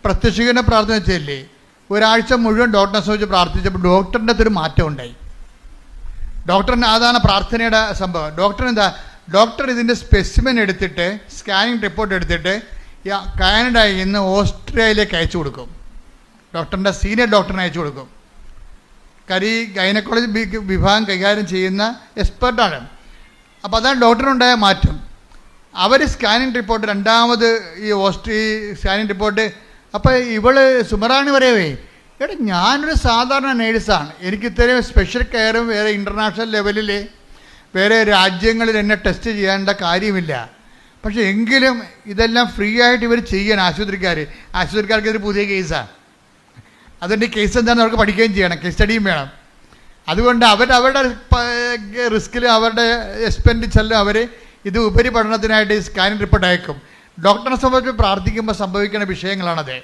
പ്രത്യക്ഷീകരണ പ്രാർത്ഥന വെച്ചല്ലേ. ഒരാഴ്ച മുഴുവൻ ഡോക്ടറിനെ സമർപ്പിച്ച് പ്രാർത്ഥിച്ചപ്പോൾ ഡോക്ടറിൻ്റെ ഒരു മാറ്റം ഉണ്ടായി. ഡോക്ടറിന് അതാണ് പ്രാർത്ഥനയുടെ സംഭവം. ഡോക്ടർ ഇതിൻ്റെ സ്പെസിമെൻ എടുത്തിട്ട് സ്കാനിങ് റിപ്പോർട്ട് എടുത്തിട്ട് കാനഡയിൽ നിന്ന് ഓസ്ട്രേലിയയിലേക്ക് അയച്ചു കൊടുക്കും. ഡോക്ടറിൻ്റെ സീനിയർ ഡോക്ടറിനെ അയച്ചു കൊടുക്കും. കാര്യം ഈ ഗൈനക്കോളജി വിഭാഗം കൈകാര്യം ചെയ്യുന്ന എക്സ്പെർട്ടാണ്. അപ്പോൾ അതാണ് ഡോക്ടറിനുണ്ടായ മാറ്റം. അവർ സ്കാനിങ് റിപ്പോർട്ട് രണ്ടാമത് ഈ സ്കാനിങ് റിപ്പോർട്ട് അപ്പോൾ ഇവള് സുമറാണി പറയവേ, എടാ ഞാനൊരു സാധാരണ നേഴ്സാണ്, എനിക്ക് ഇത്രയും സ്പെഷ്യൽ കെയറും വേറെ ഇൻ്റർനാഷണൽ ലെവലിൽ വേറെ രാജ്യങ്ങളിൽ എന്നെ ടെസ്റ്റ് ചെയ്യേണ്ട കാര്യമില്ല. പക്ഷേ എങ്കിലും ഇതെല്ലാം ഫ്രീ ആയിട്ട് ഇവർ ചെയ്യണം. ആശുപത്രിക്കാർക്ക് ഇതൊരു പുതിയ കേസാണ്. അതുകൊണ്ട് ഈ കേസ് എന്താണെന്ന് അവർക്ക് പഠിക്കുകയും ചെയ്യണം, കേസ് സ്റ്റഡിയും വേണം. അതുകൊണ്ട് അവരുടെ റിസ്കിലും അവരുടെ എക്സ്പെൻഡിച്ചറിലും അവർ ഇത് ഉപരിപഠനത്തിനായിട്ട് സ്കാനിങ് റിപ്പോർട്ട് അയക്കും. ഡോക്ടറെ സംബന്ധിച്ച് പ്രാർത്ഥിക്കുമ്പോൾ സംഭവിക്കുന്ന വിഷയങ്ങളാണത്.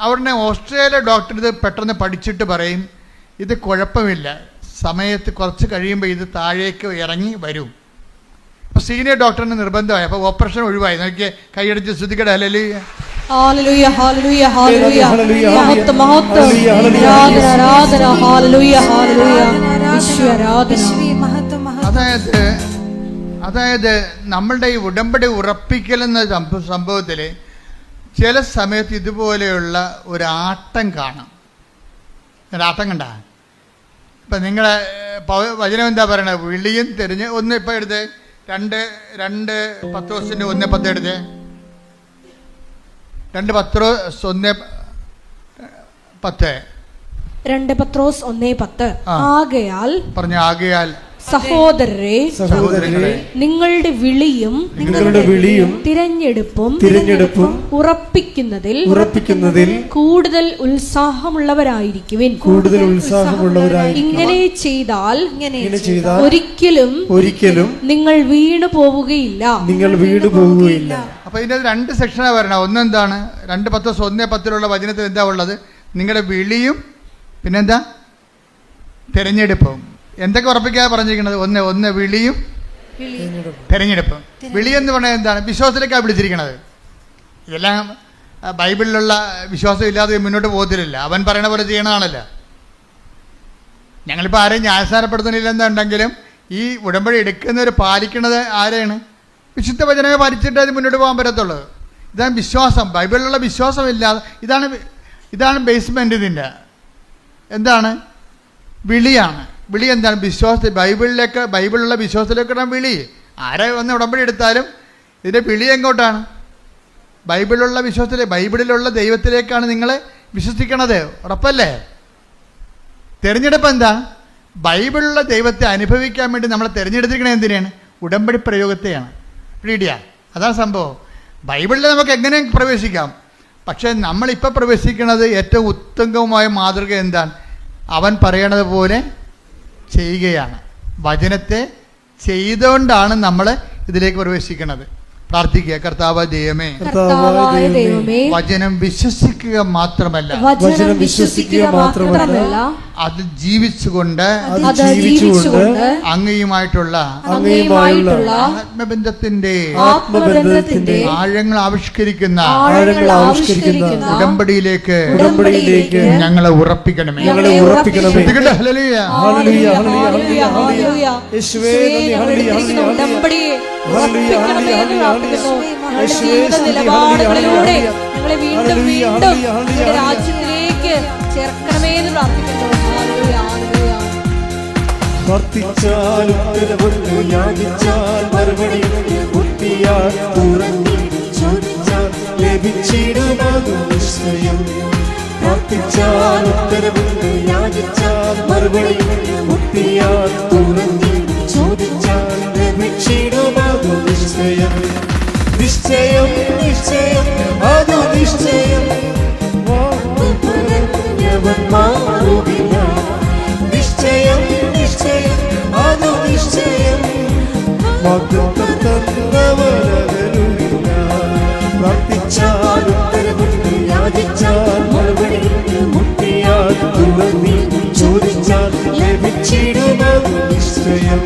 അവിടെ ഓസ്ട്രേലിയ ഡോക്ടർ ഇത് പെട്ടെന്ന് പഠിച്ചിട്ട് പറയും, ഇത് കുഴപ്പമില്ല, സമയത്ത് കുറച്ച് കഴിയുമ്പോൾ ഇത് താഴേക്ക് ഇറങ്ങി വരും. അപ്പോൾ സീനിയർ ഡോക്ടറിന് നിർബന്ധമായി. അപ്പോൾ ഓപ്പറേഷൻ ഒഴിവായി. നോക്കിയേ, കൈയടിച്ച് ശ്രദ്ധിക്കട്ടെ. ഹല്ലേലൂയ, ഹല്ലേലൂയ, ഹല്ലേലൂയ, ഹല്ലേലൂയ, മഹത്വം, മഹത്വം, ആരാധന, ആരാധന, ഹല്ലേലൂയ, ഹല്ലേലൂയ, യേശുവേ ആരാധന. അതായത് നമ്മളുടെ ഈ ഉടമ്പടി ഉറപ്പിക്കലെന്ന സംഭവത്തിൽ ചില സമയത്ത് ഇതുപോലെയുള്ള ഒരാട്ടം കാണാം. ഒരാട്ടം കണ്ട ഇപ്പം നിങ്ങളെ വചനം എന്താ പറയണത്? വിളിയും തിരിഞ്ഞ് ഒന്ന് ഇപ്പം എടുത്ത് 2 പത്രോസിൻ്റെ 1:10 എടുത്ത് 2 പത്രോസ് 1:10 2 പത്രോസ് 1:10 ആകയാൽ സഹോദരരെ നിങ്ങളുടെ വിളിയും തിരഞ്ഞെടുപ്പും ഉറപ്പിക്കുന്നതിൽ കൂടുതൽ ഉത്സാഹമുള്ളവരായിരിക്കുവിൻ. ഇങ്ങനെ ചെയ്താൽ ഒരിക്കലും നിങ്ങൾ വീണു പോവുകയില്ല. അപ്പൊ ഇതിന്റെ 2 സെക്ഷനാണ് വരണം. ഒന്നെന്താണ്? 2 പത്രോസ് 1:10 വചനത്തിൽ എന്താ ഉള്ളത്? നിങ്ങളുടെ വിളിയും പിന്നെന്താ? തിരഞ്ഞെടുപ്പും. എന്തൊക്കെ ഉറപ്പിക്കാതെ പറഞ്ഞിരിക്കുന്നത്? ഒന്ന് വിളിയും തിരഞ്ഞെടുപ്പും. വിളി എന്ന് പറഞ്ഞാൽ എന്താണ്? വിശ്വാസത്തിലേക്കാണ് വിളിച്ചിരിക്കുന്നത്. ഇതെല്ലാം ബൈബിളിലുള്ള വിശ്വാസം ഇല്ലാതെ മുന്നോട്ട് പോകത്തില്ല. അവൻ പറയണ പോലെ ചെയ്യണതാണല്ലോ. ഞങ്ങളിപ്പോൾ ആരെയും ന്യായസ്ഥാനപ്പെടുത്തുന്നില്ലെന്നുണ്ടെങ്കിലും ഈ ഉടമ്പടി എടുക്കുന്നവർ പാലിക്കുന്നത് ആരെയാണ്? വിശുദ്ധ വചനമേ പാലിച്ചിട്ട് അത് മുന്നോട്ട് പോകാൻ പറ്റത്തുള്ളൂ. ഇതാണ് വിശ്വാസം. ബൈബിളിലുള്ള വിശ്വാസമില്ലാതെ ഇതാണ് ബേസ്മെൻ്റ്. ഇതിൻ്റെ എന്താണ്? വിളിയാണ്. വിളി എന്താണ്? വിശ്വാസത്തിൽ ബൈബിളിലുള്ള വിശ്വാസത്തിലേക്കാണ് വിളി. ആരെ വന്ന് ഉടമ്പടി എടുത്താലും ഇതിൻ്റെ വിളി എങ്ങോട്ടാണ്? ബൈബിളിലുള്ള ബൈബിളിലുള്ള ദൈവത്തിലേക്കാണ് നിങ്ങളെ വിശ്വസിക്കണത്. ഉറപ്പല്ലേ? തിരഞ്ഞെടുപ്പ് എന്താ? ബൈബിളിലുള്ള ദൈവത്തെ അനുഭവിക്കാൻ വേണ്ടി നമ്മളെ തിരഞ്ഞെടുത്തിരിക്കണത് എന്തിനാണ്? ഉടമ്പടി പ്രയോഗത്തെയാണ്. പീഡിയ അതാണ് സംഭവം. ബൈബിളിൽ നമുക്ക് എങ്ങനെ പ്രവേശിക്കാം. പക്ഷേ നമ്മളിപ്പോൾ പ്രവേശിക്കുന്നത് ഏറ്റവും ഉത്തമമായ മാതൃക എന്താണ്? അവൻ പറയണത് പോലെ ചെയ്യുകയാണ്. വചനത്തെ ചെയ്തുകൊണ്ടാണ് നമ്മൾ ഇതിലേക്ക് പ്രവേശിക്കുന്നത്. പ്രാർത്ഥിക്കുക. കർത്താവായ ദൈവമേ, വചനം വിശ്വസിക്കുക മാത്രമല്ല അത് ജീവിച്ചുകൊണ്ട് അങ്ങയുമായിട്ടുള്ള ആത്മബന്ധത്തിന്റെ ആഴങ്ങൾ ആവിഷ്കരിക്കുന്ന ഉടമ്പടിയിലേക്ക് ഞങ്ങളെ ഉറപ്പിക്കണമേ. നിലപാടുകളിലൂടെ ഞങ്ങളെ വീണ്ടും വീണ്ടും രാജ്യത്തിലേക്ക് ചേർക്കണമേ എന്ന് പ്രാർത്ഥിക്കുന്നു. നിശ്ചയം നിശ്ചയം അതു നിശ്ചയം നിശ്ചയം നിശ്ചയം അതു നിശ്ചയം പ്രാർത്ഥിച്ചാൽ യാചിച്ചാൽ മുക്തിയാൽ തുറന്നി ചോദിച്ചാൽ ലഭിച്ചിടുമതു നിശ്ചയം.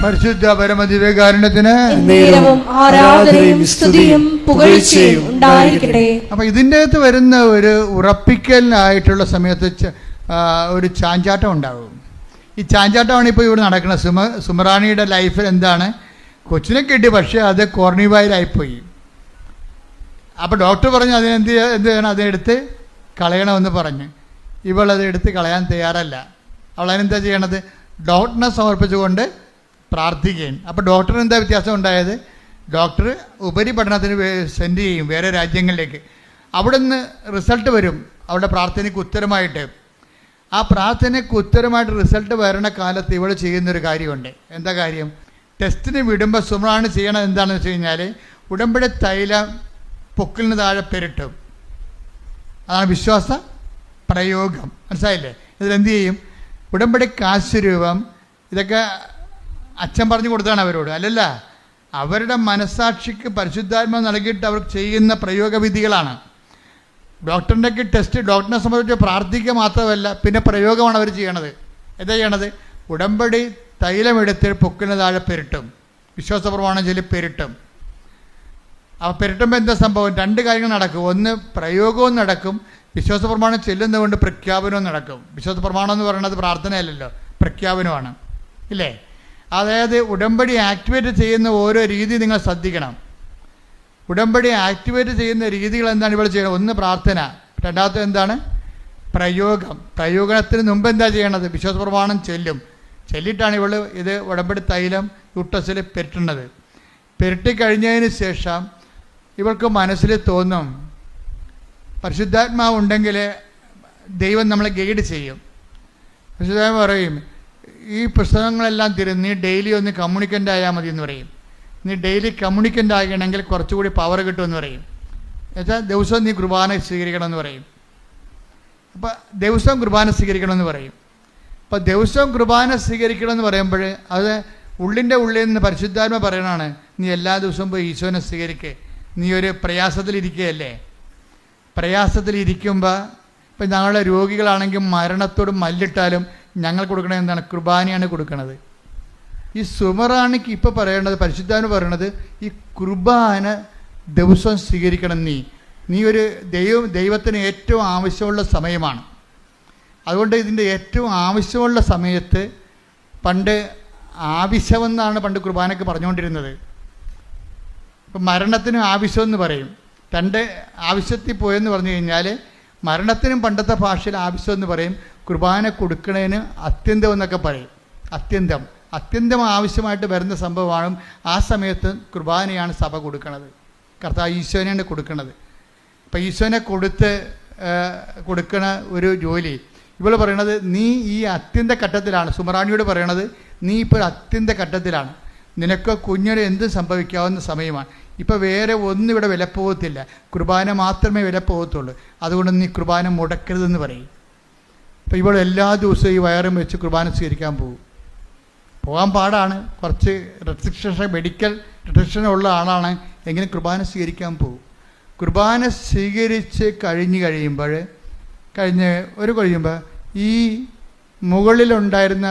പരിശുദ്ധ പരമദിവ്യകാരുണ്യത്തിന് ആരാധനയും സ്തുതിയും പുകഴ്ചയും ഉണ്ടായിരിക്കട്ടെ. അപ്പൊ ഇതിൻ്റെ അകത്ത് വരുന്ന ഒരു ഉറപ്പിക്കലിനായിട്ടുള്ള സമയത്ത് ഒരു ചാഞ്ചാട്ടം ഉണ്ടാകും. ഈ ചാഞ്ചാട്ടമാണ് ഇപ്പോൾ ഇവിടെ നടക്കുന്നത്. സുമറാണിയുടെ ലൈഫിൽ എന്താണ്? കൊച്ചിനെ കിട്ടി, പക്ഷേ അത് കോർണിവായിലായിപ്പോയി. അപ്പോൾ ഡോക്ടർ പറഞ്ഞു എന്ത് ചെയ്യണം? അതെടുത്ത് കളയണമെന്ന് പറഞ്ഞ്. ഇവളത് എടുത്ത് കളയാൻ തയ്യാറല്ല. അവളതിനെന്താ ചെയ്യണത്? ഡോക്ടറിനെ സമർപ്പിച്ചുകൊണ്ട് പ്രാർത്ഥിക്കുകയും. അപ്പോൾ ഡോക്ടറിന് എന്താ വ്യത്യാസം ഉണ്ടായത്? ഡോക്ടർ ഉപരിപഠനത്തിന് സെൻഡ് ചെയ്യും വേറെ രാജ്യങ്ങളിലേക്ക്. അവിടെ നിന്ന് റിസൾട്ട് വരും അവളുടെ പ്രാർത്ഥനയ്ക്ക് ഉത്തരമായിട്ട്. ആ പ്രാർത്ഥനയ്ക്ക് ഉത്തരമായിട്ട് റിസൾട്ട് വരണ കാലത്ത് ഇവൾ ചെയ്യുന്നൊരു കാര്യമുണ്ട്. എന്താ കാര്യം? ടെസ്റ്റിന് വിടുമ്പോൾ സുമറാണ് ചെയ്യണത് എന്താണെന്ന് വെച്ച് കഴിഞ്ഞാൽ ഉടമ്പടി തൈലം പൊക്കിലിന് താഴെ പെരട്ടും. അതാണ് വിശ്വാസ പ്രയോഗം. മനസ്സിലായില്ലേ? ഇതിലെന്ത് ചെയ്യും? ഉടമ്പടി കാശ് രൂപം ഇതൊക്കെ അച്ഛൻ പറഞ്ഞു കൊടുത്താണ് അവരോട്, അല്ലല്ല, അവരുടെ മനസ്സാക്ഷിക്ക് പരിശുദ്ധാത്മ നൽകിയിട്ട് അവർ ചെയ്യുന്ന പ്രയോഗവിധികളാണ്. ഡോക്ടറിൻ്റെയൊക്കെ ടെസ്റ്റ് ഡോക്ടറിനെ സംബന്ധിച്ച് പ്രാർത്ഥിക്കുക മാത്രമല്ല, പിന്നെ പ്രയോഗമാണ് അവർ ചെയ്യണത്. എന്താ ചെയ്യണത്? ഉടമ്പടി തൈലമെടുത്ത് പൊക്കിന് താഴെ പെരുട്ടും, വിശ്വാസപ്രമാണം ചൊല്ലി പെരുട്ടും. അപ്പോൾ പെരുട്ടുമ്പോൾ എന്താ സംഭവം? രണ്ട് കാര്യങ്ങൾ നടക്കും. ഒന്ന്, പ്രയോഗവും നടക്കും, വിശ്വാസപ്രമാണം ചെല്ലുന്നതുകൊണ്ട് പ്രഖ്യാപനവും നടക്കും. വിശ്വാസപ്രമാണം എന്ന് പറയുന്നത് പ്രാർത്ഥനയല്ലല്ലോ, പ്രഖ്യാപനമാണ്, ഇല്ലേ? അതായത് ഉടമ്പടി ആക്ടിവേറ്റ് ചെയ്യുന്ന ഓരോ രീതി നിങ്ങൾ ശ്രദ്ധിക്കണം. ഉടമ്പടി ആക്ടിവേറ്റ് ചെയ്യുന്ന രീതികൾ എന്താണ് ഇവൾ ചെയ്യുന്നത്? ഒന്ന് പ്രാർത്ഥന, രണ്ടാമത്തെ എന്താണ്? പ്രയോഗം. പ്രയോഗത്തിന് മുമ്പ് എന്താ ചെയ്യണത്? വിശ്വാസപ്രമാണം ചൊല്ലിയിട്ടാണ് ഇവൾ ഇത് ഉടമ്പടി തൈലം യൂട്ടസിൽ പെരുട്ടുന്നത്. പെരുട്ടിക്കഴിഞ്ഞതിന് ശേഷം ഇവൾക്ക് മനസ്സിൽ തോന്നും, പരിശുദ്ധാത്മാവ് ഉണ്ടെങ്കിൽ ദൈവം നമ്മളെ ഗൈഡ് ചെയ്യും. പരിശുദ്ധാത്മാവ് പറയും, ഈ പുസ്തകങ്ങളെല്ലാം നീ ഡെയിലി ഒന്ന് കമ്മ്യൂണിക്കൻ്റ് ആയാൽ മതി എന്ന് പറയും. നീ ഡെയിലി കമ്മ്യൂണിക്കൻ്റ് ആകണമെങ്കിൽ കുറച്ചുകൂടി പവർ കിട്ടുമെന്ന് പറയും. എന്നുവെച്ചാൽ ദിവസവും നീ കുർബാന സ്വീകരിക്കണമെന്ന് പറയും. അപ്പോൾ ദിവസവും കുർബാന സ്വീകരിക്കണമെന്ന് പറയും. അപ്പോൾ ദിവസവും കുർബാന സ്വീകരിക്കണമെന്ന് പറയുമ്പോൾ അത് ഉള്ളിൻ്റെ ഉള്ളിൽ നിന്ന് പരിശുദ്ധാത്മ പറയണതാണ്, നീ എല്ലാ ദിവസവും പോയി ഈശോനെ സ്വീകരിക്കുക. നീ ഒരു പ്രയാസത്തിലിരിക്കുകയല്ലേ. പ്രയാസത്തിലിരിക്കുമ്പോൾ ഇപ്പം ഞങ്ങളുടെ രോഗികളാണെങ്കിൽ മരണത്തോട് മല്ലിട്ടാലും ഞങ്ങൾ കൊടുക്കണത് എന്താണ്? കുർബാനയാണ് കൊടുക്കുന്നത്. ഈ സുമറാണിക്ക് ഇപ്പോൾ പറയേണ്ടത്, പരിശുദ്ധാത്മ പറയണത്, ഈ കുർബാന ദിവസം സ്വീകരിക്കണം. നീ ഒരു ദൈവത്തിന് ഏറ്റവും ആവശ്യമുള്ള സമയമാണ്. അതുകൊണ്ട് ഇതിൻ്റെ ഏറ്റവും ആവശ്യമുള്ള സമയത്ത് പണ്ട് ആവശ്യമെന്നാണ് പണ്ട് കുർബാനയ്ക്ക് പറഞ്ഞുകൊണ്ടിരുന്നത്. ഇപ്പം മരണത്തിനും ആവശ്യമെന്ന് പറയും. രണ്ട് ആവശ്യത്തിൽ പോയെന്ന് പറഞ്ഞു കഴിഞ്ഞാൽ മരണത്തിനും പണ്ടത്തെ ഭാഷയിൽ ആവശ്യമെന്ന് പറയും, കുർബാന കൊടുക്കണതിന് അത്യന്തം എന്നൊക്കെ പറയും. അത്യന്തം ആവശ്യമായിട്ട് വരുന്ന സംഭവമാണ്. ആ സമയത്ത് കുർബാനയാണ് സഭ കൊടുക്കണത്. കർത്താവ് ഈശോനെയാണ് കൊടുക്കുന്നത്. അപ്പം ഈശോനെ കൊടുക്കണ ഒരു ജോലി ഇവൾ പറയണത്, നീ ഈ അത്യന്ത ഘട്ടത്തിലാണ്. സുമറാണിയോട് പറയണത്, നീ ഇപ്പോൾ അത്യന്ത ഘട്ടത്തിലാണ്, നിനക്ക് കുഞ്ഞിന് എന്തും സംഭവിക്കാവുന്ന സമയമാണ്. ഇപ്പോൾ വേറെ ഒന്നും ഇവിടെ വിലപ്പോകത്തില്ല, കുർബാന മാത്രമേ വിലപ്പോകത്തുള്ളൂ. അതുകൊണ്ട് നീ കുർബാന മുടക്കരുതെന്ന് പറയും. അപ്പോൾ ഇവൾ എല്ലാ ദിവസവും ഈ വയറും വെച്ച് കുർബാന സ്വീകരിക്കാൻ പോകാൻ പാടാണ്. കുറച്ച് മെഡിക്കൽ റിസ്ട്രിക്ഷൻ ഉള്ള ആളാണ്, എങ്കിലും കുർബാന സ്വീകരിക്കാൻ പോകും. കുർബാന സ്വീകരിച്ച് കഴിയുമ്പോൾ ഈ മുകളിലുണ്ടായിരുന്ന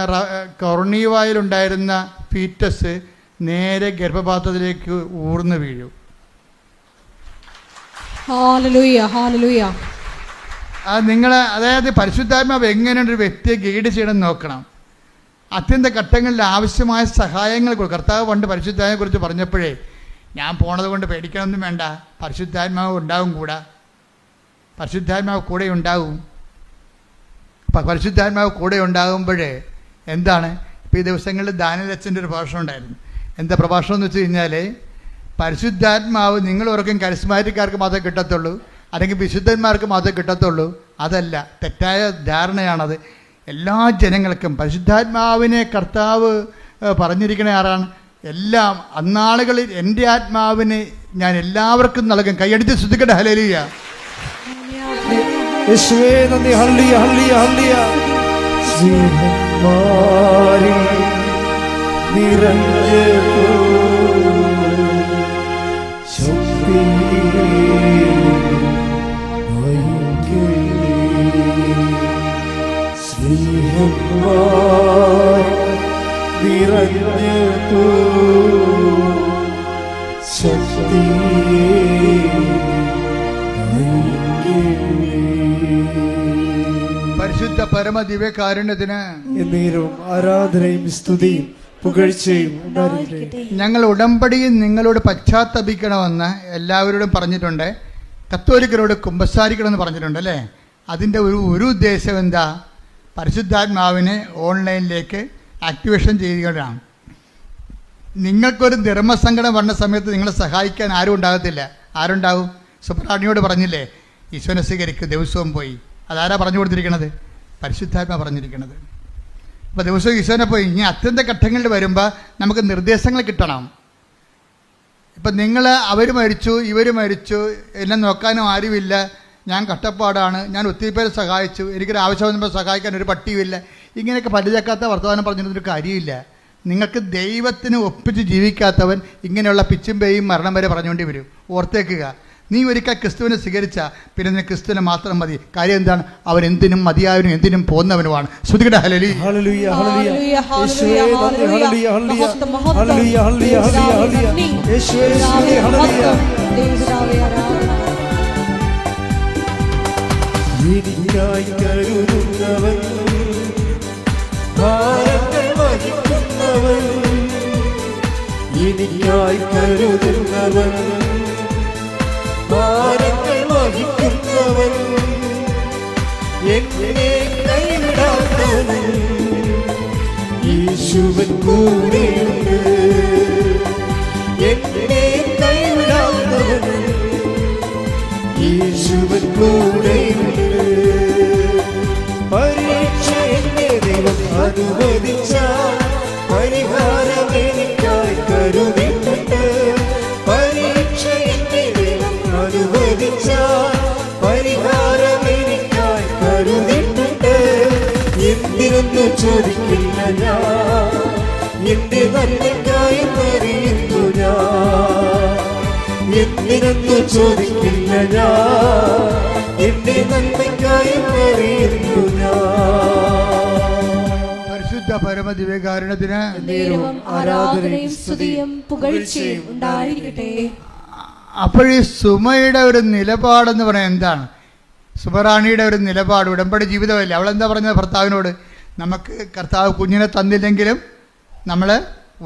കൊർണീവായിലുണ്ടായിരുന്ന ഫീറ്റസ് നേരെ ഗർഭപാത്രത്തിലേക്ക് ഊർന്നു വീഴും. അതായത് പരിശുദ്ധാത്മാവ് എങ്ങനെയാണ് ഒരു വ്യക്തിയെ ഗൈഡ് ചെയ്യണമെന്ന് നോക്കണം. അത്യന്ത ഘട്ടങ്ങളിൽ ആവശ്യമായ സഹായങ്ങൾ കൊടുക്കും. കർത്താവ് പണ്ട് പരിശുദ്ധാത്മാവിനെ കുറിച്ച് പറഞ്ഞപ്പോഴേ, ഞാൻ പോണത് കൊണ്ട് പേടിക്കണമെന്നും വേണ്ട, പരിശുദ്ധാത്മാവ് ഉണ്ടാവും പരിശുദ്ധാത്മാവ് കൂടെ ഉണ്ടാവും. അപ്പം പരിശുദ്ധാത്മാവ് കൂടെ ഉണ്ടാകുമ്പോഴേ എന്താണ്? ഇപ്പോൾ ഈ ദിവസങ്ങളിൽ ദാനിയലച്ഛൻ്റെ ഒരു പ്രഭാഷണം ഉണ്ടായിരുന്നു. എന്താ പ്രഭാഷണം എന്ന് വെച്ച് കഴിഞ്ഞാൽ, പരിശുദ്ധാത്മാവ് നിങ്ങൾ ഓർക്കും കരിസ്മാറ്റിക്കാർക്ക് മാത്രമേ കിട്ടത്തുള്ളൂ, അല്ലെങ്കിൽ വിശുദ്ധന്മാർക്ക് മാത്രമേ കിട്ടത്തുള്ളൂ. അതല്ല, തെറ്റായ ധാരണയാണത്. എല്ലാ ജനങ്ങൾക്കും പരിശുദ്ധാത്മാവിനെ കർത്താവ് പറഞ്ഞിരിക്കണ ആരാണ്? എല്ലാം അന്നാളുകളിൽ എൻ്റെ ആത്മാവിനെ ഞാൻ എല്ലാവർക്കും നൽകും. കൈയടിച്ച് ശ്രദ്ധിക്കട്ടെ. ഹല്ലേലൂയ, യേശുവേ നന്ദി. ഹല്ലേലൂയ, ഹല്ലേലൂയ, ഹല്ലേലൂയ. സ്നേഹമാരി നിറഞ്ഞു ശക്തി നിറഞ്ഞു ശക്തി പരിശുദ്ധ പരമ ദിവ്യകാരുണ്യത്തിന് എന്നേരവും ആരാധനയും സ്തുതിയും പുകഴ്ചയും ഉണ്ടായിരിക്കട്ടെ. ഞങ്ങൾ ഉടമ്പടിയിൽ നിങ്ങളോട് പശ്ചാത്തപിക്കണമെന്ന് എല്ലാവരോടും പറഞ്ഞിട്ടുണ്ട്. കത്തോലിക്കരോട് കുമ്പസാരിക്കണമെന്ന് പറഞ്ഞിട്ടുണ്ട് അല്ലേ? അതിൻ്റെ ഒരു ഉദ്ദേശം എന്താ? പരിശുദ്ധാത്മാവിനെ ഓൺലൈനിലേക്ക് ആക്ടിവേഷൻ ചെയ്യുകയാണ്. നിങ്ങൾക്കൊരു ധർമ്മസങ്കടം വന്ന സമയത്ത് നിങ്ങളെ സഹായിക്കാൻ ആരും ഉണ്ടാകത്തില്ല. ആരുണ്ടാവും? സുബ്രാണിയോട് പറഞ്ഞില്ലേ, ഈശോനെ സ്വീകരിക്കും ദിവസവും പോയി. അതാരാ പറഞ്ഞു കൊടുത്തിരിക്കണത്? പരിശുദ്ധാത്മാ പറഞ്ഞിരിക്കണത്. അപ്പോൾ ദിവസവും ഈശോനെ പോയി. ഇനി അത്യന്ത ഘട്ടങ്ങളിൽ വരുമ്പോൾ നമുക്ക് നിർദ്ദേശങ്ങൾ കിട്ടണം. ഇപ്പം അവർ മരിച്ചു, ഇവർ മരിച്ചു, എന്നെ നോക്കാനും ആരുമില്ല, ഞാൻ കഷ്ടപ്പാടാണ്, ഞാൻ ഒത്തിരി പേരെ സഹായിച്ചു, എനിക്കൊരു ആവശ്യം വന്നപ്പോൾ സഹായിക്കാൻ ഒരു പട്ടിയുമില്ല, ഇങ്ങനെയൊക്കെ പല്ലുചക്കാത്ത വർത്തമാനം പറഞ്ഞിട്ടൊരു കാര്യമില്ല. നിങ്ങൾക്ക് ദൈവത്തിന് ഒപ്പിച്ച് ജീവിക്കാത്തവൻ ഇങ്ങനെയുള്ള പിച്ചും പേയും മരണം വരെ പറഞ്ഞുകൊണ്ടേ വരും. ഓർത്തേക്കുക, നീ ഒരിക്കൽ ക്രിസ്തുവിനെ സ്വീകരിച്ച പിന്നെ നിനക്ക് ക്രിസ്തുവിനെ മാത്രം മതി. കാര്യം എന്താണ്? അവൻ എന്തിനും മതിയായവനും എന്തിനും പോകുന്നവനുമാണ്. ശ്രുതികട ഹല്ലേലൂയ. ഹല്ലേലൂയ ഹല്ലേലൂയ യേശുവേ നന്ദി. ഹല്ലേലൂയ ഹല്ലേലൂയ ഹല്ലേലൂയ ഹല്ലേലൂയ ഹല്ലേലൂയ യേശുവേ സ്തുതി. ഹല്ലേലൂയ. എനിക്കായി കരുതുന്നവൻ, ഭാരങ്ങൾ വഹിക്കുന്നവൻ, എനിക്കായി കരുതുന്നവൻ, ഭാരങ്ങൾ വഹിക്കുന്നവൻ, എന്നെ കൈവിടാത്തവൻ, യേശുവൻ കൂടെയുണ്ട്. എന്നെ കൈവിടാത്തവൻ, യേശുവൻ കൂടെയുണ്ട്. പരീക്ഷ എന്നെ ദൈവം അനുവദിച്ചാൽ പരിഹാരം എനിക്കായി കരുതിയിട്ടുണ്ട്. പരീക്ഷ എന്നെ ദൈവം അനുവദിച്ചാൽ പരിഹാരം എനിക്കായി കരുതിയിട്ടുണ്ട്. എന്തിനൊന്നു ചോദിക്കില്ല ഞാൻ, എന്റെ നന്മയ്ക്കായി അറിയുന്നു ഞാൻ. എന്തിനൊന്നു ചോദിക്കില്ല ഞാൻ, എന്റെ നന്മയ്ക്കായി അറിയുന്നു ഞാൻ. പരിശുദ്ധ പരമദിവ്യകാരുണ്യത്തിന് ആരാധനയും സ്തുതിയും പുകഴ്ചയും ഉണ്ടായിരിക്കട്ടെ. അപ്പോൾ ഈ സുമയുടെ ഒരു നിലപാടെന്ന് പറയാൻ എന്താണ്? സുമറാണിയുടെ ഒരു നിലപാട് ഉടമ്പടി ജീവിതമല്ലേ. അവളെന്താ പറഞ്ഞത് ഭർത്താവിനോട്? നമുക്ക് കർത്താവ് കുഞ്ഞിനെ തന്നില്ലെങ്കിലും നമ്മൾ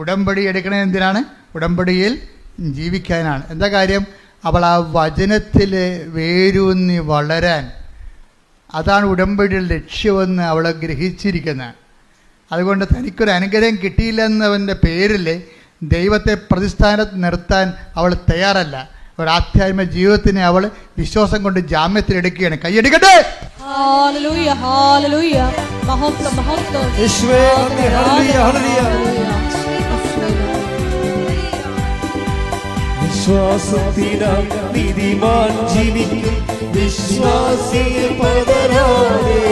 ഉടമ്പടി എടുക്കണത് എന്തിനാണ്? ഉടമ്പടിയിൽ ജീവിക്കാനാണ്. എന്താ കാര്യം? അവൾ ആ വചനത്തിൽ വേരൂന്നി വളരാൻ, അതാണ് ഉടമ്പടിയുടെ ലക്ഷ്യമെന്ന് അവൾ ഗ്രഹിച്ചിരിക്കുന്നത്. അതുകൊണ്ട് തനിക്കൊരു അനുഗ്രഹം കിട്ടിയില്ലെന്നവൻ്റെ പേരിൽ ദൈവത്തെ പ്രതിസ്ഥാനത്ത് നിർത്താൻ അവൾ തയ്യാറല്ല. ഒരു ആധ്യാത്മിക ജീവിതത്തിനെ അവൾ വിശ്വാസം കൊണ്ട് ജാമ്യത്തിലെടുക്കുകയാണ്. കൈയടിക്കട്ടെ. ഹല്ലേലൂയ ഹല്ലേലൂയ മഹത്വം മഹത്വം യേശുവേ നന്ദി. ഹല്ലേലൂയ ഹല്ലേലൂയ. വിശ്വാസത്തിനാൽ നീതിമാൻ ജീവിക്കും, വിശ്വാസിയെ പതരാതെ,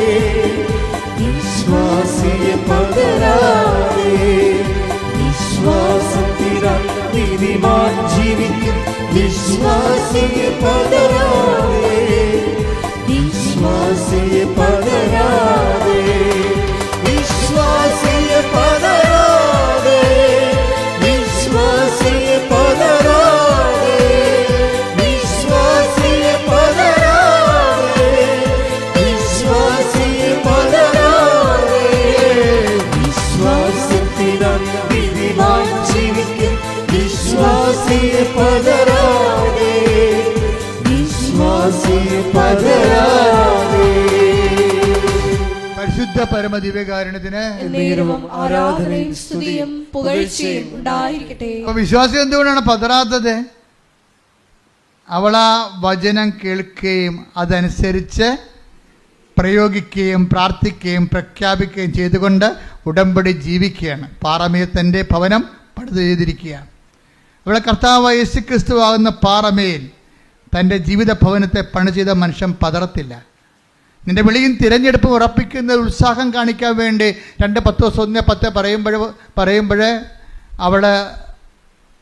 വിശ്വാസിയെ പതരാതെ. വിശ്വാസത്തിനാൽ നീതിമാൻ ജീവിക്കും, വിശ്വാസിയെ പതരാതെ, വിശ്വാസിയെ പതരാതെ, വിശ്വാസിയെ പതരാതെ, വിശ്വാസിയെ പതരാതെ, വിശ്വാസിയെ പതരാതെ, വിശ്വാസിയെ പതരാതെ. വിശ്വാസത്തിനാൽ നീതിമാൻ ജീവിക്കും, വിശ്വാസിയെ പതരാതെ, വിശ്വാസിയെ പതരാതെ. പരിശുദ്ധ പരമദിവ്യകാരുണ്യത്തിന് ആരാധനയും സ്തുതിയും പുകഴ്ചയും ഉണ്ടായിരിക്കട്ടെ. അപ്പോൾ വിശ്വാസി എന്തുകൊണ്ടാണ് പതറാത്തത്? അവൾ ആ വചനം കേൾക്കുകയും അതനുസരിച്ച് പ്രയോഗിക്കുകയും പ്രാർത്ഥിക്കുകയും പ്രഖ്യാപിക്കുകയും ചെയ്തുകൊണ്ട് ഉടമ്പടി ജീവിക്കുകയാണ്. പാറമേത്തൻ്റെ ഭവനം പണിത് ചെയ്തിരിക്കുകയാണ്. ഇവിടെ കർത്താവ് യേശു ക്രിസ്തു ആകുന്ന പാറമേൽ തൻ്റെ ജീവിത ഭവനത്തെ പണി ചെയ്ത മനുഷ്യൻ പതറത്തില്ല. നിന്റെ വിളിയും തിരഞ്ഞെടുപ്പും ഉറപ്പിക്കുന്ന ഉത്സാഹം കാണിക്കാൻ വേണ്ടി 2:10 പറയുമ്പോൾ അവൾ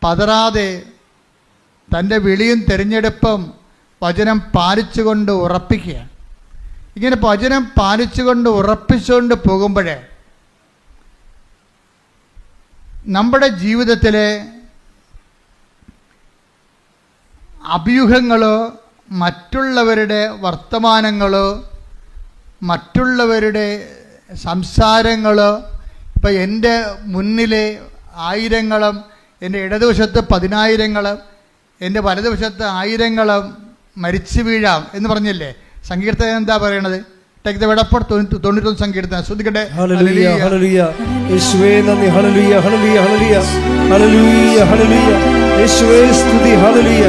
പതറാതെ തൻ്റെ വിളിയും തിരഞ്ഞെടുപ്പും വചനം പാലിച്ചുകൊണ്ട് ഉറപ്പിക്കുകയാണ്. ഇങ്ങനെ വചനം പാലിച്ചുകൊണ്ട് ഉറപ്പിച്ചുകൊണ്ട് പോകുമ്പോഴേ നമ്മുടെ ജീവിതത്തിലെ അഭ്യൂഹങ്ങളോ മറ്റുള്ളവരുടെ വർത്തമാനങ്ങളോ മറ്റുള്ളവരുടെ സംസാരങ്ങളോ, ഇപ്പം എൻ്റെ മുന്നിലെ ആയിരങ്ങളും എൻ്റെ ഇടതുവശത്ത് 10,000-ങ്ങളും എൻ്റെ വലതുവശത്ത് 1000-ങ്ങളും മരിച്ചു വീഴാം എന്ന് പറഞ്ഞില്ലേ സങ്കീർത്തനം? എന്താ പറയണത്? ടേക്ക് ദ വെടപ്പർ 91 സങ്കീർത്തനം ശ്രദ്ധിക്കട്ടെ. ഹല്ലേലൂയ ഹല്ലേലൂയ യേശുവേ നന്ദി. ഹല്ലേലൂയ ഹല്ലേലൂയ ഹല്ലേലൂയ ഹല്ലേലൂയ ഹല്ലേലൂയ യേശുവേ സ്തുതി. ഹല്ലേലൂയ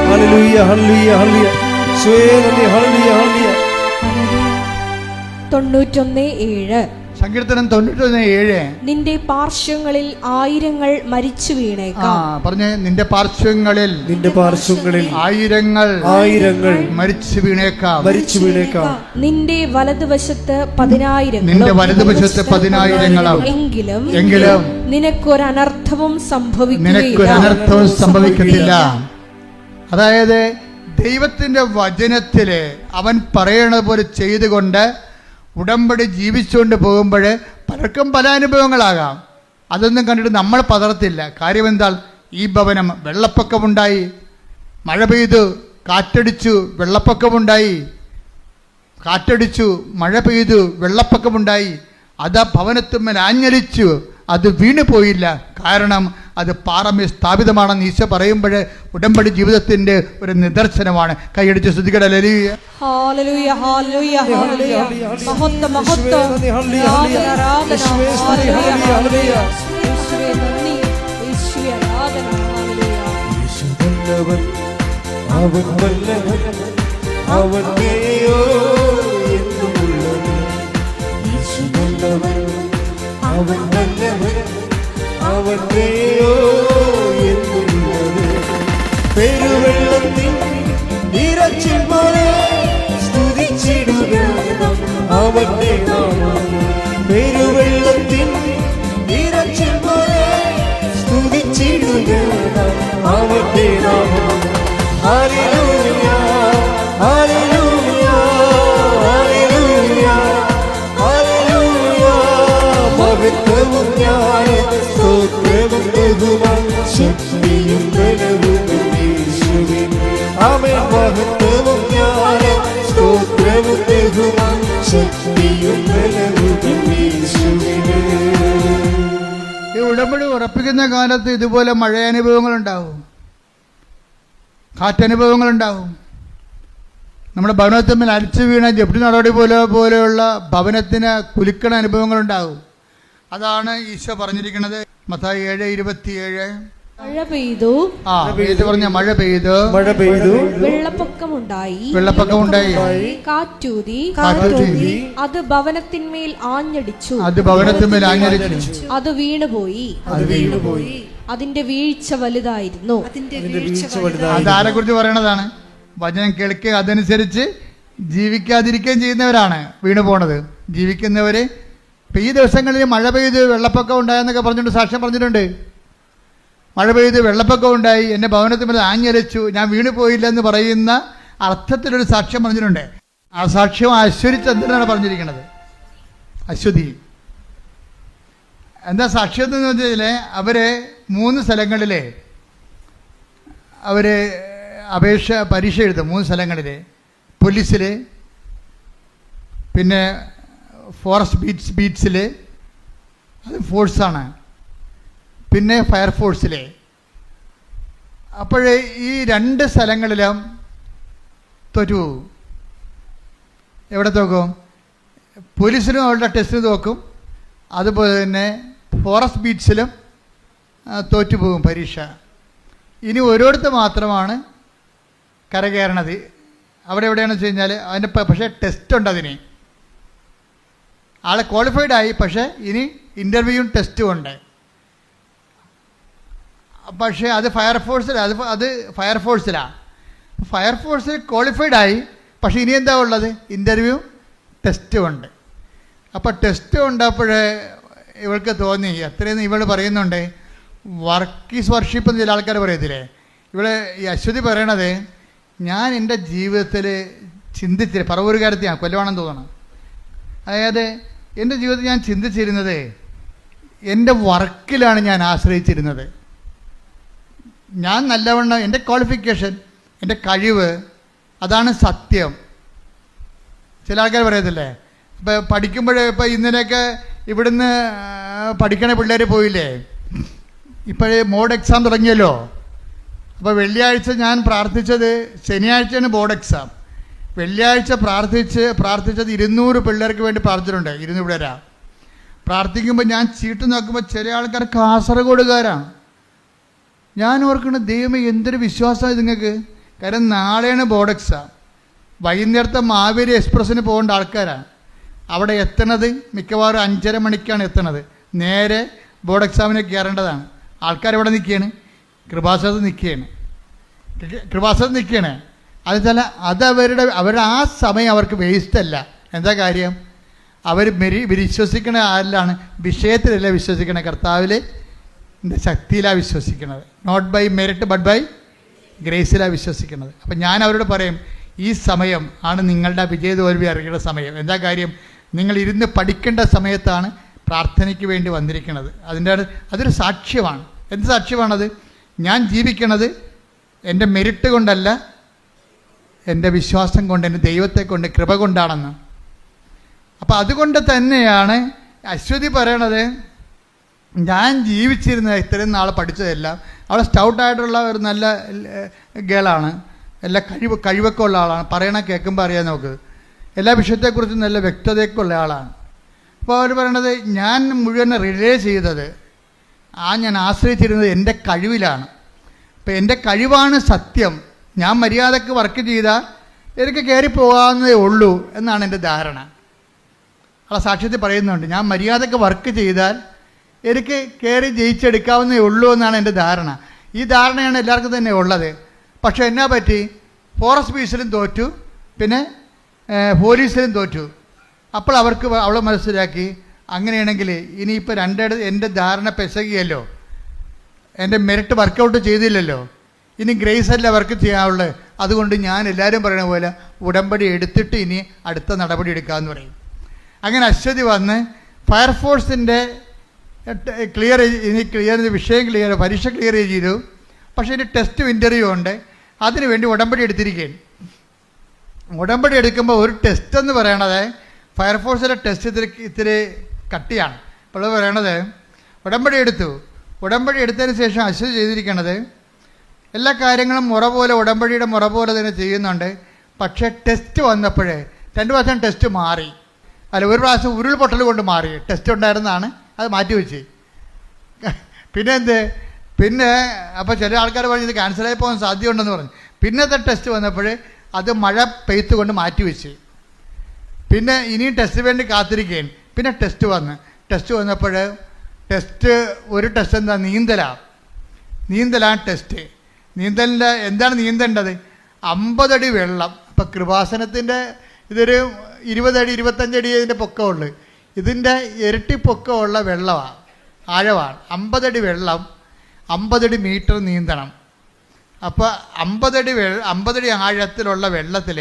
ഹല്ലേലൂയ ഹല്ലേലൂയ ഹല്ലേലൂയ യേശുവേ നന്ദി. ഹല്ലേലൂയ ഹല്ലേലൂയ. 91:7 സങ്കീർത്തനം 91:7. നിന്റെ പാർശ്വങ്ങളിൽ ആയിരങ്ങൾ മരിച്ചു വീണേക്കാം. പറഞ്ഞ നിന്റെ പാർശ്വങ്ങളിൽ ആയിരങ്ങൾ മരിച്ചു വീണേക്കാം. നിന്റെ വലതുവശത്ത് 10,000 നിന്റെ വലതുവശത്ത് 10,000 എങ്കിലും നിനക്കൊരനർത്ഥവും സംഭവിക്കത്തില്ല. അതായത് ദൈവത്തിന്റെ വചനത്തില് അവൻ പറയണത് പോലെ ചെയ്തുകൊണ്ട് ഉടമ്പടി ജീവിച്ചുകൊണ്ട് പോകുമ്പോൾ പലർക്കും പല അനുഭവങ്ങളാകാം. അതൊന്നും കണ്ടിട്ട് നമ്മൾ പതർത്തില്ല. കാര്യം എന്താ? ഈ ഭവനം വെള്ളപ്പൊക്കമുണ്ടായി, മഴ പെയ്തു, കാറ്റടിച്ചു, വെള്ളപ്പൊക്കമുണ്ടായി, കാറ്റടിച്ചു, മഴ പെയ്തു, വെള്ളപ്പൊക്കമുണ്ടായി. അത് ആ ഭവനത്തിന്മേൽ ആഞ്ഞടിച്ചു, അത് വീണു പോയില്ല. കാരണം അത് പാറമേൽ സ്ഥാപിതമാണെന്ന് ഈശോ പറയുമ്പോൾ ഉടമ്പടി ജീവിതത്തിന്റെ ഒരു നിദർശനമാണ്. കൈയടിച്ച് സ്തുതിക്കട്ടെ. ഹല്ലേലൂയ, ഹല്ലേലൂയ, ഹല്ലേലൂയ, ഹല്ലേലൂയ. മഹത്വം, മഹത്വം, ആരാധന, ഹല്ലേലൂയ. യേശുവേ നന്ദി, യേശുവേ ആരാധന, ഹല്ലേലൂയ. യേശു നല്ലവൻ, അവൻ നല്ലവൻ, അവൻ ദയോ എന്നുമുള്ളവൻ. യേശു നല്ലവൻ, അവൻ നല്ലവൻ, അവൻ ദയോ എന്നുമുള്ളവൻ. പെരുവെള്ളത്തിൻ ഇരച്ചിൽ പോലെ സ്തുതിച്ചിടുക അവന്റെ നാമം. പെരുവെള്ളത്തിൻ ഇരച്ചിൽ പോലെ സ്തുതിച്ചിടുക അവന്റെ നാമം. ഹല്ലേലൂയ, ഹല്ലേലൂയ, ഹല്ലേലൂയ, ഹല്ലേലൂയ. മഹത്വവും ജ്ഞാനവും സ്തോത്രവും ബഹുമാനവും ശക്തിയും ബലവും യേശുവിൻ. ആമേൻ. മഹത്വവും ജ്ഞാനവും സ്തോത്രവും ബഹുമാനവും ശക്തിയും ബലവും യേശുവിൻ. ഈ ഉടമ്പടി ഉറപ്പിക്കുന്ന കാലത്ത് ഇതുപോലെ മഴയനുഭവങ്ങളുണ്ടാവും, കാറ്റനുഭവങ്ങളുണ്ടാവും. നമ്മുടെ ഭവനത്തിന്മേൽ അരിച്ചു വീണ ജപ്തി നടപടി പോലെയുള്ള ഭവനത്തിന് കുലുക്കണ അനുഭവങ്ങളുണ്ടാവും. അതാണ് ഈശോ പറഞ്ഞിരിക്കുന്നത്. മത്തായി 7:27. മഴ പെയ്തു, പറഞ്ഞ മഴ പെയ്തു, വെള്ളപ്പൊക്കമുണ്ടായി, കാറ്റൂതി, അത് ഭവനത്തിന്മേൽ ആഞ്ഞടിച്ചു, അത് വീണുപോയി, അതിന്റെ വീഴ്ച വലുതായിരുന്നു. അതാരെ കുറിച്ച് പറയണതാണ്? വചനം കേൾക്കുക, അതനുസരിച്ച് ജീവിക്കാതിരിക്കുകയും ചെയ്യുന്നവരാണ് വീണു പോണത്. ജീവിക്കുന്നവര് ഇപ്പം ഈ ദിവസങ്ങളിൽ മഴ പെയ്ത് വെള്ളപ്പൊക്കം ഉണ്ടായെന്നൊക്കെ പറഞ്ഞിട്ടുണ്ട്, സാക്ഷ്യം പറഞ്ഞിട്ടുണ്ട്. മഴ പെയ്ത് വെള്ളപ്പൊക്കം ഉണ്ടായി, എൻ്റെ ഭവനത്തിൽ മേൽ ആഞ്ഞരച്ചു, ഞാൻ വീണു പോയില്ല എന്ന് പറയുന്ന അർത്ഥത്തിലൊരു സാക്ഷ്യം പറഞ്ഞിട്ടുണ്ട്. ആ സാക്ഷ്യം അശ്വതി ചന്ദ്രനാണ് പറഞ്ഞിരിക്കുന്നത്. അശ്വതി എന്താ സാക്ഷ്യം എന്ന് വെച്ചാൽ അവര് 3 സ്ഥലങ്ങളിൽ അവർ പരീക്ഷ എഴുതും. 3 സ്ഥലങ്ങളിൽ, പോലീസിൽ, പിന്നെ ഫോറസ്റ്റ് ബീറ്റ്സിൽ, അത് ഫോഴ്സാണ്, പിന്നെ ഫയർഫോഴ്സിൽ. അപ്പോൾ ഈ 2 സ്ഥലങ്ങളിലും തോറ്റു. എവിടെ തോക്കും? പോലീസിലും അവരുടെ ടെസ്റ്റ് തോക്കും, അതുപോലെ തന്നെ ഫോറസ്റ്റ് ബീറ്റ്സിലും തോറ്റുപോകും പരീക്ഷ. ഇനി ഓരോരുത്തർ മാത്രമാണ് കരകയറണത്. അവിടെ എവിടെയാണെന്ന് വെച്ച് കഴിഞ്ഞാൽ അതിൻ്റെ പക്ഷേ ടെസ്റ്റ് ഉണ്ട്. അതിന് ആളെ ക്വാളിഫൈഡ് ആയി, പക്ഷേ ഇനി ഇൻ്റർവ്യൂവും ടെസ്റ്റും ഉണ്ട്. പക്ഷേ അത് ഫയർഫോഴ്സിലാണ്. അത് ഫയർഫോഴ്സിലാണ്. ഫയർഫോഴ്സിൽ ക്വാളിഫൈഡ് ആയി, പക്ഷേ ഇനി എന്താ ഉള്ളത്? ഇൻ്റർവ്യൂ ടെസ്റ്റും ഉണ്ട്. അപ്പോൾ ടെസ്റ്റ് ഉണ്ടപ്പോഴേ ഇവൾക്ക് തോന്നി, എത്രയെന്ന് ഇവൾ പറയുന്നുണ്ട്, വർക്ക് ഈസ് വർഷിപ്പ് എന്ന് ചില ആൾക്കാർ പറയത്തില്ലേ. ഇവള് ഈ അശ്വതി പറയണത്, ഞാൻ എൻ്റെ ജീവിതത്തിൽ ചിന്തിച്ചില്ല, പറവൂരുകാരത്തെയാണ്, കൊല്ലവാണെന്ന് തോന്നണം. അതായത് എൻ്റെ ജീവിതത്തിൽ ഞാൻ ചിന്തിച്ചിരുന്നത് എൻ്റെ വർക്കിലാണ് ഞാൻ ആശ്രയിച്ചിരുന്നത്. ഞാൻ നല്ലവണ്ണം എൻ്റെ ക്വാളിഫിക്കേഷൻ, എൻ്റെ കഴിവ്, അതാണ് സത്യം. ചില ആൾക്കാർ പറയത്തില്ലേ, ഇപ്പം പഠിക്കുമ്പോഴേ, ഇപ്പം ഇന്നലെയൊക്കെ ഇവിടുന്ന് പഠിക്കണ പിള്ളേർ പോയില്ലേ, ഇപ്പോഴേ മോഡ് എക്സാം തുടങ്ങിയല്ലോ. അപ്പോൾ വെള്ളിയാഴ്ച ഞാൻ പ്രാർത്ഥിച്ചത്, ശനിയാഴ്ചയാണ് ബോർഡ് എക്സാം. വെള്ളിയാഴ്ച പ്രാർത്ഥിച്ചത് 200 പിള്ളേർക്ക് വേണ്ടി പ്രാർത്ഥിച്ചിട്ടുണ്ട്. 200 പിള്ളേരാ പ്രാർത്ഥിക്കുമ്പോൾ ഞാൻ ചീട്ട് നോക്കുമ്പോൾ ചില ആൾക്കാർ കാസർഗോഡുകാരാണ്. ഞാൻ ഓർക്കണ, ദൈവമേ എന്തൊരു വിശ്വാസമാണ് നിങ്ങൾക്ക്. കാരണം നാളെയാണ് ബോർഡ് എക്സാം. വൈകുന്നേരത്തെ മാവേലി എക്സ്പ്രസ്സിന് പോകേണ്ട ആൾക്കാരാണ്. അവിടെ എത്തുന്നത് മിക്കവാറും 5:30 മണിക്കാണ് എത്തുന്നത്. നേരെ ബോർഡ് എക്സാമിന് കയറേണ്ടതാണ്. ആൾക്കാരെവിടെ നിൽക്കുകയാണ്? കൃപാസനത്തിൽ നിൽക്കുകയാണ്. അത് അവരുടെ ആ സമയം അവർക്ക് വേസ്റ്റല്ല. എന്താ കാര്യം? അവർ വിശ്വസിക്കണ ആരിലാണ്? വിഷയത്തിലല്ല വിശ്വസിക്കണേ, കർത്താവിൽ ശക്തിയിലാണ് വിശ്വസിക്കുന്നത്. Not by merit but by ഗ്രേസിലാണ് വിശ്വസിക്കുന്നത്. അപ്പം ഞാൻ അവരോട് പറയും, ഈ സമയം ആണ് നിങ്ങളുടെ വിജയതോൽവി അറിയേണ്ട സമയം. എന്താ കാര്യം? നിങ്ങൾ ഇരുന്ന് പഠിക്കേണ്ട സമയത്താണ് പ്രാർത്ഥനയ്ക്ക് വേണ്ടി വന്നിരിക്കുന്നത്. അതൊരു സാക്ഷ്യമാണ്. എന്ത് സാക്ഷ്യമാണത്? ഞാൻ ജീവിക്കണത് എൻ്റെ മെറിറ്റ് കൊണ്ടല്ല, എൻ്റെ വിശ്വാസം കൊണ്ട്, എൻ്റെ ദൈവത്തെ കൊണ്ട്, കൃപ കൊണ്ടാണെന്ന്. അപ്പം അതുകൊണ്ട് തന്നെയാണ് അശ്വതി പറയണത്, ഞാൻ ജീവിച്ചിരുന്ന ഇത്രയും നാൾ പഠിച്ചതെല്ലാം, അവൾ സ്റ്റൗട്ടായിട്ടുള്ള ഒരു നല്ല ഗേളാണ്, എല്ലാ കഴിവൊക്കെ ഉള്ള ആളാണ്, പറയണ കേൾക്കുമ്പോൾ അറിയാൻ നമുക്ക്, എല്ലാ വിഷയത്തെക്കുറിച്ചും നല്ല വ്യക്തതയൊക്കെ ഉള്ള ആളാണ്. അപ്പോൾ അവർ പറയണത്, ഞാൻ മുഴുവൻ റിലേ ചെയ്തത്, ഞാൻ ആശ്രയിച്ചിരുന്നത് എൻ്റെ കഴിവിലാണ്. അപ്പം എൻ്റെ കഴിവാണ് സത്യം. ഞാൻ മര്യാദക്ക് വർക്ക് ചെയ്താൽ എനിക്ക് കയറി പോകാവുന്നതേ ഉള്ളൂ എന്നാണ് എൻ്റെ ധാരണ. ആ സാക്ഷ്യത്തിൽ പറയുന്നുണ്ട്, ഞാൻ മര്യാദക്ക് വർക്ക് ചെയ്താൽ എനിക്ക് കയറി ജയിച്ചെടുക്കാവുന്നതേ ഉള്ളൂ എന്നാണ് എൻ്റെ ധാരണ. ഈ ധാരണയാണ് എല്ലാവർക്കും തന്നെ ഉള്ളത്. പക്ഷേ എന്നാ പറ്റി? ഫോറസ്റ്റ് ബീസിലും തോറ്റു, പിന്നെ പോലീസിലും തോറ്റു. അപ്പോൾ അവൾ മനസ്സിലാക്കി, അങ്ങനെയാണെങ്കിൽ ഇനിയിപ്പോൾ എൻ്റെ ധാരണ പെസകിയല്ലോ, എൻ്റെ മെറിറ്റ് വർക്കൗട്ട് ചെയ്തില്ലല്ലോ, ഇനി ഗ്രേസ് അല്ല വർക്ക് ചെയ്യാനുള്ളത്. അതുകൊണ്ട് ഞാൻ എല്ലാവരും പറയുന്ന പോലെ ഉടമ്പടി എടുത്തിട്ട് ഇനി അടുത്ത നടപടി എടുക്കാമെന്ന് പറയും. അങ്ങനെ അശ്വതി വന്ന് ഫയർഫോഴ്സിൻ്റെ പരീക്ഷ ക്ലിയർ ചെയ്തു. പക്ഷേ ഇനി ടെസ്റ്റ് ഇൻ്റർവ്യൂ ഉണ്ട്, അതിനു വേണ്ടി ഉടമ്പടി എടുത്തിരിക്കുകയാണ്. ഉടമ്പടി എടുക്കുമ്പോൾ ഒരു ടെസ്റ്റ് എന്ന് പറയണത്, ഫയർഫോഴ്സിൻ്റെ ടെസ്റ്റ് ഇത്തിരി കട്ടിയാണ്. അപ്പോൾ പറയണത്, ഉടമ്പടി എടുത്തതിന് ശേഷം അശ്വതി ചെയ്തിരിക്കണത് എല്ലാ കാര്യങ്ങളും ഉടമ്പടിയുടെ മുറ പോലെ തന്നെ ചെയ്യുന്നുണ്ട്. പക്ഷേ ടെസ്റ്റ് വന്നപ്പോഴേ 2 പ്രാവശ്യം ടെസ്റ്റ് മാറി. ഒരു പ്രാവശ്യം ഉരുൾപൊട്ടൽ കൊണ്ട് മാറി. ടെസ്റ്റ് ഉണ്ടായിരുന്നതാണ്, അത് മാറ്റിവെച്ച്. പിന്നെ അപ്പോൾ ചില ആൾക്കാർ പറഞ്ഞു ഇത് ക്യാൻസലായി പോകാൻ സാധ്യതയുണ്ടെന്ന് പറഞ്ഞു. പിന്നത്തെ ടെസ്റ്റ് വന്നപ്പോൾ അത് മഴ പെയ്ത്ത് കൊണ്ട് മാറ്റിവെച്ച്. പിന്നെ ഇനിയും ടെസ്റ്റ് വേണ്ടി കാത്തിരിക്കുകയാണ്. പിന്നെ ടെസ്റ്റ് വന്നപ്പോൾ ഒരു ടെസ്റ്റ് എന്താ? നീന്തലാണ് ടെസ്റ്റ്. എന്താണ് നീന്തേണ്ടത്? 50 അടി വെള്ളം. അപ്പം കൃപാസനത്തിൻ്റെ ഇതൊരു 20 അടി 25 അടി ഇതിൻ്റെ പൊക്കമുള്ളു. ഇതിൻ്റെ ഇരട്ടി പൊക്കമുള്ള വെള്ളമാണ്, ആഴമാണ്. 50 അടി വെള്ളം, 50 അടി മീറ്റർ നീന്തണം. അപ്പോൾ 50 അടി ആഴത്തിലുള്ള വെള്ളത്തിൽ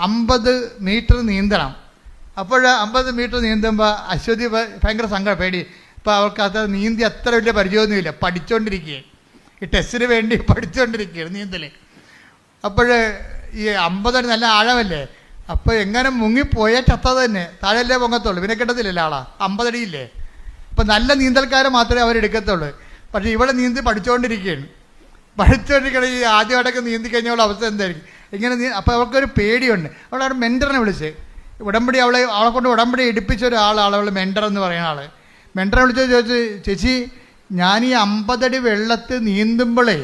50 മീറ്റർ നീന്തണം. അപ്പോൾ 50 മീറ്റർ നീന്തുമ്പോൾ അശ്വതി ഭയങ്കര സങ്കടം, പേടി. ഇപ്പോൾ അവൾക്ക് അത് നീന്തി അത്ര വലിയ പരിചയമൊന്നുമില്ല, പഠിച്ചുകൊണ്ടിരിക്കുകയാണ്. ഈ ടെസ്റ്റിന് വേണ്ടി പഠിച്ചുകൊണ്ടിരിക്കുകയാണ് നീന്തൽ. അപ്പോൾ ഈ 50 അടി നല്ല ആഴമല്ലേ, അപ്പോൾ എങ്ങനെ മുങ്ങിപ്പോയാൽ ചത്തത് തന്നെ, താഴെയല്ലേ പൊങ്ങത്തുള്ളൂ, പിന്നെ കിട്ടത്തില്ലല്ലോ ആളാ, 50 അടിയില്ലേ. അപ്പോൾ നല്ല നീന്തൽക്കാരെ മാത്രമേ അവരെടുക്കത്തുള്ളൂ. പക്ഷേ ഇവിടെ നീന്തി പഠിച്ചുകൊണ്ടിരിക്കുകയാണ്. ഈ ആദ്യമായിട്ടൊക്കെ നീന്തി കഴിഞ്ഞുള്ള അവസ്ഥ എന്തായിരിക്കും? ഇങ്ങനെ അപ്പോൾ അവൾക്കൊരു പേടിയുണ്ട്. അവളവിടെ മെൻറ്ററിനെ വിളിച്ച്, അവളെ കൊണ്ട് ഉടമ്പടി എടുപ്പിച്ച ഒരാളാണ് അവൾ മെൻറ്റർ എന്ന് പറയുന്ന ആൾ. മെൻറ്ററെ ചോദിച്ചു, ചേച്ചി ഞാൻ ഈ 50 അടി വെള്ളത്തിൽ നീന്തുമ്പോഴേ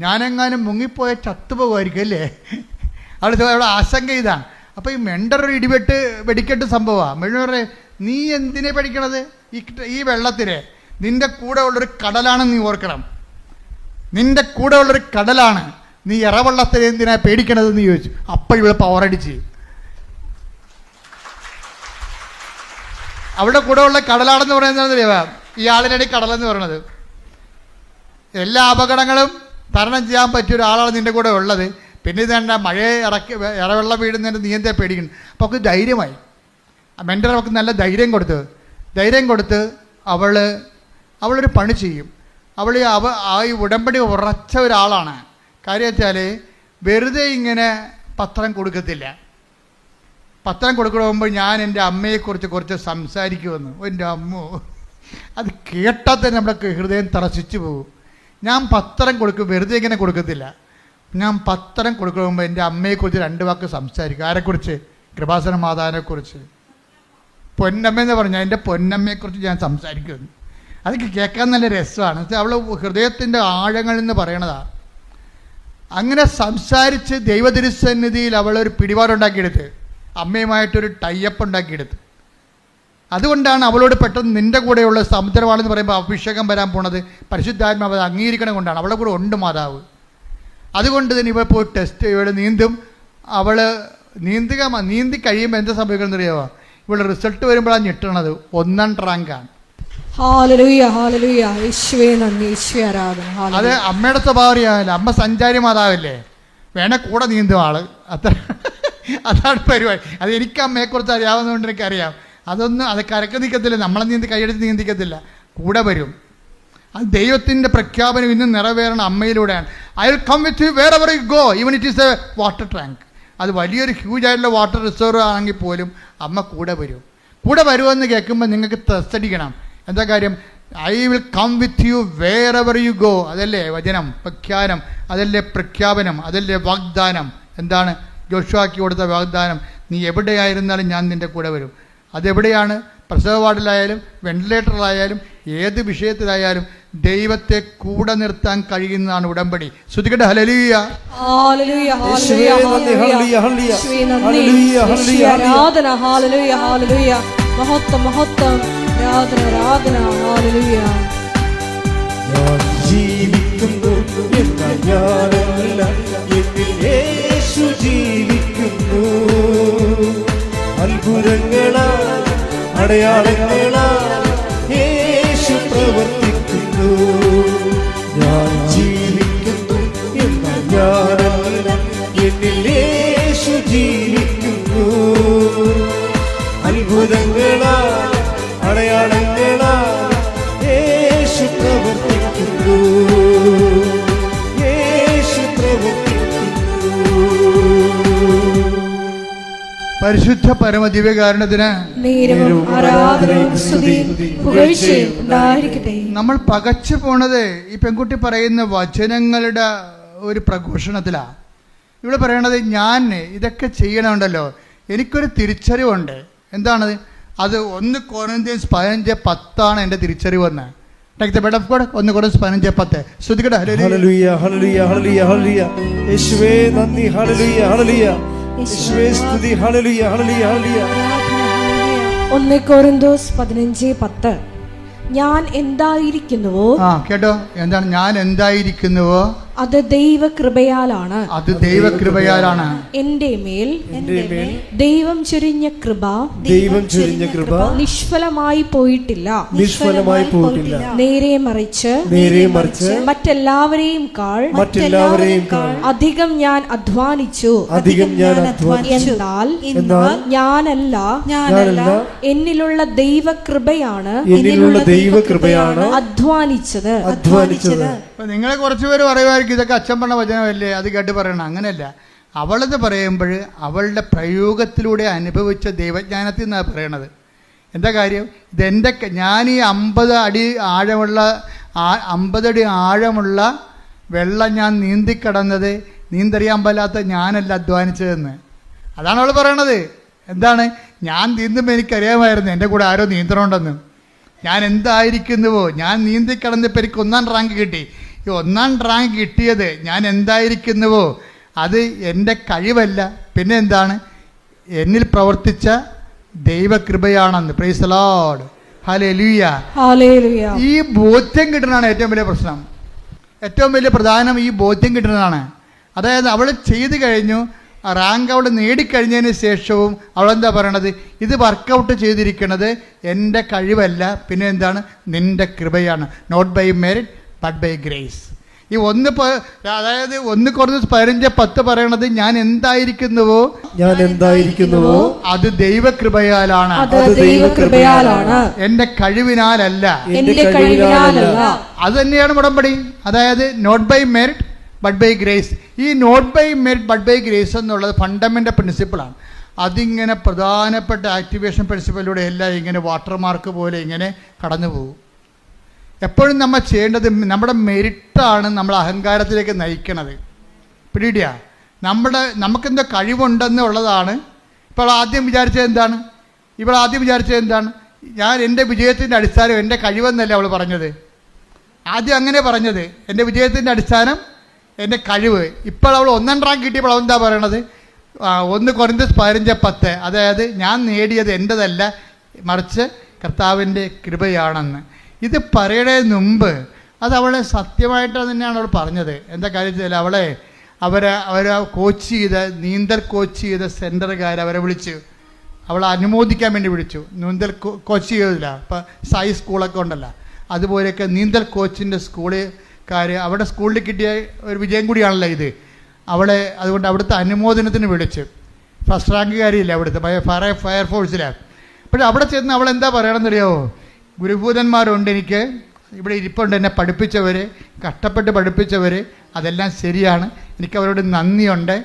ഞാനെങ്ങാനും മുങ്ങിപ്പോയ ചത്തുപോകുമായിരിക്കും അല്ലേ? അവളുടെ ആശങ്ക ഇതാണ്. അപ്പോൾ ഈ മെൻറ്റർ ഒരു വെടിക്കെട്ട് സംഭവമാണ്. മെൻറ്റർ, നീ എന്തിനെ പഠിക്കണത്? ഈ വെള്ളത്തിന് നിൻ്റെ കൂടെ ഉള്ളൊരു കടലാണെന്ന് നീ ഓർക്കണം. നിൻ്റെ കൂടെ ഉള്ളൊരു കടലാണ്, നീ ഇറവെള്ളത്തിൽ എന്തിനാ പേടിക്കണതെന്ന് ചോദിച്ചു. അപ്പോഴിവിടെ പവറടിച്ച് അവിടെ കൂടെ ഉള്ള കടലാണെന്ന് പറയുന്നത് ഈ ആളിനടി കടലെന്ന് പറയുന്നത്. എല്ലാ അപകടങ്ങളും തരണം ചെയ്യാൻ പറ്റിയ ഒരാളാണ് നിൻ്റെ കൂടെ ഉള്ളത്. പിന്നെ ഇതേണ്ട മഴയെ ഇറവെള്ളം വീടുന്നതിൻ്റെ നീ എന്താ പേടിക്കുന്നു? അപ്പോൾ അവൾക്ക് ധൈര്യമായി. മെൻറ്റർ അവൾക്ക് നല്ല ധൈര്യം കൊടുത്ത് അവളൊരു പണി ചെയ്യും. ഈ ഉടമ്പടി ഉറച്ച ഒരാളാണ്. കാര്യം വെച്ചാൽ വെറുതെ ഇങ്ങനെ പത്രം കൊടുക്കത്തില്ല. പത്രം കൊടുക്കുമ്പോൾ ഞാൻ എൻ്റെ അമ്മയെക്കുറിച്ച് കുറച്ച് സംസാരിക്കുമെന്ന്. എൻ്റെ അമ്മോ, അത് കേട്ടാൽ തന്നെ നമ്മുടെ ഹൃദയം തറസിച്ചു പോകും. ഞാൻ പത്രം വെറുതെ ഇങ്ങനെ കൊടുക്കത്തില്ല. ഞാൻ പത്രം കൊടുക്കുമ്പോൾ എൻ്റെ അമ്മയെക്കുറിച്ച് 2 വാക്ക് സംസാരിക്കും. ആരെക്കുറിച്ച്? കൃപാസന മാതാവിനെക്കുറിച്ച്. പൊന്നമ്മയെന്ന് പറഞ്ഞാൽ എൻ്റെ പൊന്നമ്മയെക്കുറിച്ച് ഞാൻ സംസാരിക്കുമെന്ന്. അതൊക്കെ കേൾക്കാൻ നല്ല രസമാണ്. അവൾ ഹൃദയത്തിൻ്റെ ആഴങ്ങളിൽ നിന്ന് പറയണതാണ്. അങ്ങനെ സംസാരിച്ച് ദൈവതിരുസന്നിധിയിൽ അവളൊരു പിടിപാടുണ്ടാക്കിയെടുത്ത്, അമ്മയുമായിട്ടൊരു ടൈപ്പ് ഉണ്ടാക്കിയെടുത്ത്. അതുകൊണ്ടാണ് അവളോട് പെട്ടെന്ന് നിൻ്റെ കൂടെയുള്ള സമുദ്രമാണെന്ന് പറയുമ്പോൾ അഭിഷേകം വരാൻ പോണത് പരിശുദ്ധാത്മാവ് അത് അംഗീകരിക്കണം കൊണ്ടാണ്. അവളുടെ കൂടെ ഉണ്ട് മാതാവ്. അതുകൊണ്ട് തന്നെ ഇവ പോയി ടെസ്റ്റ് ഇവൾ നീന്തും. അവൾ നീന്തി കഴിയുമ്പോൾ എന്താ സംഭവിക്കുന്നത് അറിയാമോ? ഇവിടെ റിസൾട്ട് വരുമ്പോഴാണ് ഞെട്ടണത്. 1ാം റാങ്കാണ്. അത് അമ്മയുടെ സ്വഭാവം അറിയാമല്ലോ. അമ്മ സഞ്ചാരി മാതാവല്ലേ, വേണേ കൂടെ നീന്തും ആള്. അതാണ് പരിപാടി. അത് എനിക്ക് അമ്മയെക്കുറിച്ച് അറിയാവുന്നതുകൊണ്ട് എനിക്കറിയാം. അത് കരക്ക് നിൽക്കത്തില്ല, നമ്മളെ കൈയെടുത്ത് നീന്തിക്കത്തില്ല, കൂടെ വരും. അത് ദൈവത്തിൻ്റെ പ്രഖ്യാപനം ഇന്ന് നിറവേറണം അമ്മയിലൂടെയാണ്. I will come with you wherever you go even it is a water tank. അത് വലിയൊരു ഹ്യൂജ് ആയിട്ടുള്ള വാട്ടർ റിസർവ് ആണെങ്കിൽ പോലും അമ്മ കൂടെ വരും. കൂടെ വരുമെന്ന് കേൾക്കുമ്പോൾ നിങ്ങൾക്ക് ത്രസ്തടിക്കണം. എന്താ കാര്യം? I will come with you wherever you go. അതല്ലേ വചനം, പ്രഖ്യാനം, അതല്ലേ പ്രഖ്യാപനം, അതല്ലേ വാഗ്ദാനം. എന്താണ് ജോഷുവാക്കി കൊടുത്ത വാഗ്ദാനം? നീ എവിടെയായിരുന്നാലും ഞാൻ നിൻ്റെ കൂടെ വരും. അതെവിടെയാണ്? പ്രസവ വാർഡിലായാലും വെന്റിലേറ്ററിലായാലും ഏത് വിഷയത്തിലായാലും ദൈവത്തെ കൂടെ നിർത്താൻ കഴിയുന്നതാണ് ഉടമ്പടി. ശ്രുതികട്ടെ ഹല്ലേലൂയ. അത്ഭുതങ്ങളാൽ അടയാളങ്ങളാൽ യേശു പ്രവർത്തിക്കുന്നു. ഞാൻ ജീവിക്കുന്നു എന്നാൽ ഞാനല്ല, എന്നിൽ യേശു ജീവിക്കുന്നു. അത്ഭുതങ്ങളാൽ അടയാളങ്ങളാൽ യേശു പ്രവർത്തിക്കുന്നു. യേശു പ്രവർത്തിക്കുന്നു. പരിശുദ്ധ പരമദിവ്യകാരുണ്യത്തിന് നമ്മൾ പകച്ചു പോണത് ഈ പെൺകുട്ടി പറയുന്ന വചനങ്ങളുടെ ഒരു പ്രഘോഷണത്തിലാണ്. ഇവിടെ പറയണത് ഞാൻ ഇതൊക്കെ ചെയ്യണമുണ്ടല്ലോ, എനിക്കൊരു തിരിച്ചറിവുണ്ട്. എന്താണത്? അത് 1 കൊരിന്ത്യൻസ് 15:10 എൻ്റെ തിരിച്ചറിവെന്ന്. Take the bed of God. 1 Corinthians 15:10. ശ്രുതികട്ടെ ഹല്ലേലൂയ ഹല്ലേലൂയ ഹല്ലേലൂയ ഹല്ലേലൂയ. യേശുവേ നന്ദി. ഹല്ലേലൂയ ഹല്ലേലൂയ. യേശുവേ സ്തുതി. ഹല്ലേലൂയ ഹല്ലേലൂയ ഹല്ലേലൂയ. 1 കൊരിന്ത്യൻസ് 15:10. ഞാൻ എന്തായിരിക്കുന്നുവോ കേട്ടോ, എന്താണ് ഞാൻ എന്തായിരിക്കുന്നുവോ അത് ദൈവകൃപയാലാണ്. അത് ദൈവകൃപയാലാണ്. എന്റെ മേൽ ദൈവം ചൊരിഞ്ഞ കൃപ നിഷ്ഫലമായി പോയിട്ടില്ല. നേരെ മറിച്ച് മറ്റെല്ലാവരെയും കാൾ അധികം ഞാൻ അധ്വാനിച്ചു. എന്നാൽ ഞാനല്ല, എന്നിലുള്ള ദൈവകൃപയാണ് അധ്വാനിച്ചത്. നിങ്ങളെ കുറച്ചുപേര് പറയുമായിരിക്കും ഇതൊക്കെ അച്ഛൻ പറഞ്ഞ വചനമല്ലേ, അത് കേട്ട് പറയണം. അങ്ങനെയല്ല. അവളത് പറയുമ്പോൾ അവളുടെ പ്രയോഗത്തിലൂടെ അനുഭവിച്ച ദൈവജ്ഞാനത്തിൽ നിന്നാണ് പറയണത്. എന്താ കാര്യം? ഞാൻ ഈ 50 അടി ആഴമുള്ള വെള്ളം ഞാൻ നീന്തിക്കടന്നത് നീന്തറിയാൻ പാലാത്ത ഞാനല്ല അധ്വാനിച്ചതെന്ന്. അതാണ് അവൾ പറയണത്. എന്താണ്? ഞാൻ നീന്തുമ്പോൾ എനിക്കറിയാമായിരുന്നു എൻ്റെ കൂടെ ആരോ നീന്തണമുണ്ടെന്ന്. ഞാൻ എന്തായിരിക്കുന്നുവോ, ഞാൻ നീന്തിക്കടന്നപ്പോൾ എനിക്ക് 1ാം റാങ്ക് കിട്ടി. ഈ 1ാം റാങ്ക് കിട്ടിയത് ഞാൻ എന്തായിരിക്കുന്നുവോ അത് എൻ്റെ കഴിവല്ല, പിന്നെ എന്താണ്? എന്നിൽ പ്രവർത്തിച്ച ദൈവകൃപയാണെന്ന്. Praise the Lord. ഹല്ലേലൂയ. ഈ ബോധ്യം കിട്ടുന്നതാണ് ഏറ്റവും വലിയ പ്രശ്നം. ഏറ്റവും വലിയ പ്രധാനം ഈ ബോധ്യം കിട്ടുന്നതാണ്. അതായത് അവൾ ചെയ്തു കഴിഞ്ഞു, റാങ്ക് അവൾ നേടിക്കഴിഞ്ഞതിന് ശേഷവും അവളെന്താ പറയണത്? ഇത് വർക്കൗട്ട് ചെയ്തിരിക്കുന്നത് എൻ്റെ കഴിവല്ല, പിന്നെ എന്താണ്? നിൻ്റെ കൃപയാണ്. Not by merit but by grace. ഈ 1 Corinthians 15:10 പറയണത് ഞാൻ എന്തായിരിക്കുന്നുവോ അത് ദൈവകൃപയാലാണ്, എൻ്റെ കഴിവിനാലല്ല. അത് തന്നെയാണ് ഉടമ്പടി. അതായത് not by merit but by grace. ഈ not by merit but by grace എന്നുള്ളത് ഫണ്ടമെൻ്റൽ പ്രിൻസിപ്പിളാണ്. അതിങ്ങനെ പ്രധാനപ്പെട്ട ആക്ടിവേഷൻ പ്രിൻസിപ്പിലൂടെ എല്ലാം ഇങ്ങനെ വാട്ടർമാർക്ക് പോലെ ഇങ്ങനെ കടന്നു പോകും. എപ്പോഴും നമ്മൾ ചെയ്യേണ്ടത് നമ്മുടെ മെറിറ്റാണ് നമ്മൾ അഹങ്കാരത്തിലേക്ക് നയിക്കണത്. പിടിയിടിയ നമുക്കെന്തോ കഴിവുണ്ടെന്നുള്ളതാണ്. ഇപ്പോൾ ആദ്യം വിചാരിച്ചത് എന്താണ്? ഞാൻ എൻ്റെ വിജയത്തിൻ്റെ അടിസ്ഥാനം എൻ്റെ കഴിവെന്നല്ലേ അവൾ പറഞ്ഞത്. ആദ്യം അങ്ങനെ പറഞ്ഞത്, എൻ്റെ വിജയത്തിൻ്റെ അടിസ്ഥാനം എൻ്റെ കഴിവ്. ഇപ്പോൾ അവൾ 1ാം റാങ്ക് കിട്ടിയപ്പോൾ അവൾ എന്താ പറയണത്? 1 Corinthians 15:10. അതായത് ഞാൻ നേടിയത് എൻ്റെതല്ല, മറിച്ച് കർത്താവിൻ്റെ കൃപയാണെന്ന്. ഇത് പറയണതിന് മുമ്പ് അത് അവളെ സത്യമായിട്ട് തന്നെയാണ് അവൾ പറഞ്ഞത്. എന്താ കാര്യത്തിൽ അവരെ കോച്ച് ചെയ്ത നീന്തൽ കോച്ച് ചെയ്ത സെൻറ്ററുകാർ അവരെ വിളിച്ച് അവളെ അനുമോദിക്കാൻ വേണ്ടി വിളിച്ചു. നീന്തൽ കോച്ച് ചെയ്തില്ല, ഇപ്പം സായി സ്കൂളൊക്കെ ഉണ്ടല്ലോ, അതുപോലെയൊക്കെ നീന്തൽ കോച്ചിൻ്റെ സ്കൂളുകാർ അവിടെ സ്കൂളിൽ കിട്ടിയ ഒരു വിജയം കൂടിയാണല്ലോ ഇത്. അവളെ അതുകൊണ്ട് അവിടുത്തെ അനുമോദനത്തിന് വിളിച്ച്. ഫസ്റ്റ് റാങ്കുകാരിയില്ല അവിടുത്തെ ഫയർഫോഴ്സിലാണ്. പക്ഷേ അവിടെ ചെന്ന് അവൾ എന്താ പറയണമെന്നറിയാമോ? ഗുരുഭൂതന്മാരുണ്ട്, എനിക്ക് ഇവിടെ ഇരിപ്പുണ്ട്, എന്നെ പഠിപ്പിച്ചവർ, കഷ്ടപ്പെട്ട് പഠിപ്പിച്ചവർ, അതെല്ലാം ശരിയാണ്, എനിക്കവരോട് നന്ദിയുണ്ട്.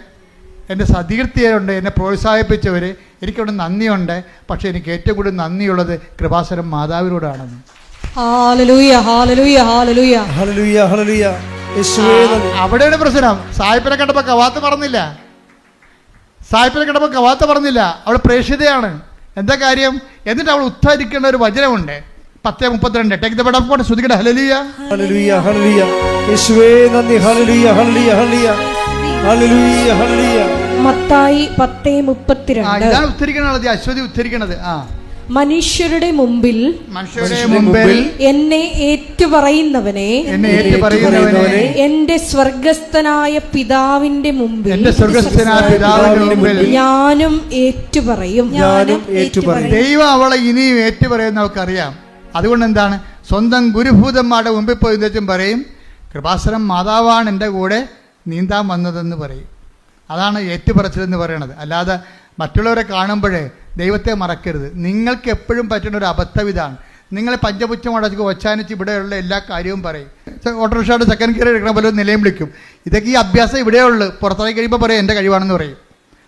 എൻ്റെ സതീർത്ഥിയരുണ്ട്, എന്നെ പ്രോത്സാഹിപ്പിച്ചവർ, എനിക്കവിടെ നന്ദിയുണ്ട്. പക്ഷേ എനിക്ക് ഏറ്റവും കൂടുതൽ നന്ദിയുള്ളത് കൃപാസനം മാതാവിനോടാണെന്ന്. അവിടെയാണ് പ്രശ്നം. സായിപ്പിനെ കണ്ടപ്പോൾ കവാത്ത് പറഞ്ഞില്ല, അവൾ പ്രേക്ഷിതയാണ്. എന്താ കാര്യം? എന്നിട്ട് അവൾ ഉദ്ധരിക്കേണ്ട ഒരു വചനമുണ്ട് 10:32. Take the bed of God. ശ്രുതിക്കട്ടെ. ഹല്ലേലൂയ ഹല്ലേലൂയ ഹല്ലേലൂയ. യേശുവേ നന്ദി. ഹല്ലേലൂയ ഹല്ലേലൂയ ഹല്ലേലൂയ ഹല്ലേലൂയ ഹല്ലേലൂയ. മത്തായി 10:32. ഇതാണ് ഉദ്ധരിക്കണത്, അശ്വതി ഉദ്ധരിക്കണത്. മനുഷ്യരുടെ മുമ്പിൽ എന്നെ ഏറ്റുപറയുന്നവനെ എന്റെ സ്വർഗസ്ഥനായ പിതാവിന്റെ മുമ്പിൽ ഞാനും ഏറ്റുപറയും. ദൈവം അവളെ ഇനിയും ഏറ്റുപറയുന്ന നമുക്കറിയാം. അതുകൊണ്ട് എന്താണ്, സ്വന്തം ഗുരുഭൂതന്മാരുടെ മുമ്പിൽ പോയി എന്നുവെച്ചും പറയും, കൃപാസനം മാതാവാണ് എൻ്റെ കൂടെ നീന്താൻ വന്നതെന്ന് പറയും. അതാണ് ഏറ്റുപറച്ചിലെന്ന് പറയണത്. അല്ലാതെ മറ്റുള്ളവരെ കാണുമ്പോഴേ ദൈവത്തെ മറക്കരുത്. നിങ്ങൾക്ക് എപ്പോഴും പറ്റുന്ന ഒരു അബദ്ധം ഇതാണ്. നിങ്ങൾ പഞ്ചപുച്ഛം അടച്ച് ഒച്ചാനിച്ച് ഇവിടെയുള്ള എല്ലാ കാര്യവും പറയും. ഓട്ടോറിക്ഷയുടെ സെക്കൻഡ് ഗിയർ എടുക്കണ പോലെ നിലയും വിളിക്കും. ഇതൊക്കെ ഈ അഭ്യാസം ഇവിടെയുള്ളൂ. പുറത്തേക്ക് കഴിയുമ്പോൾ പറയും എൻ്റെ കഴിവാണെന്ന് പറയും.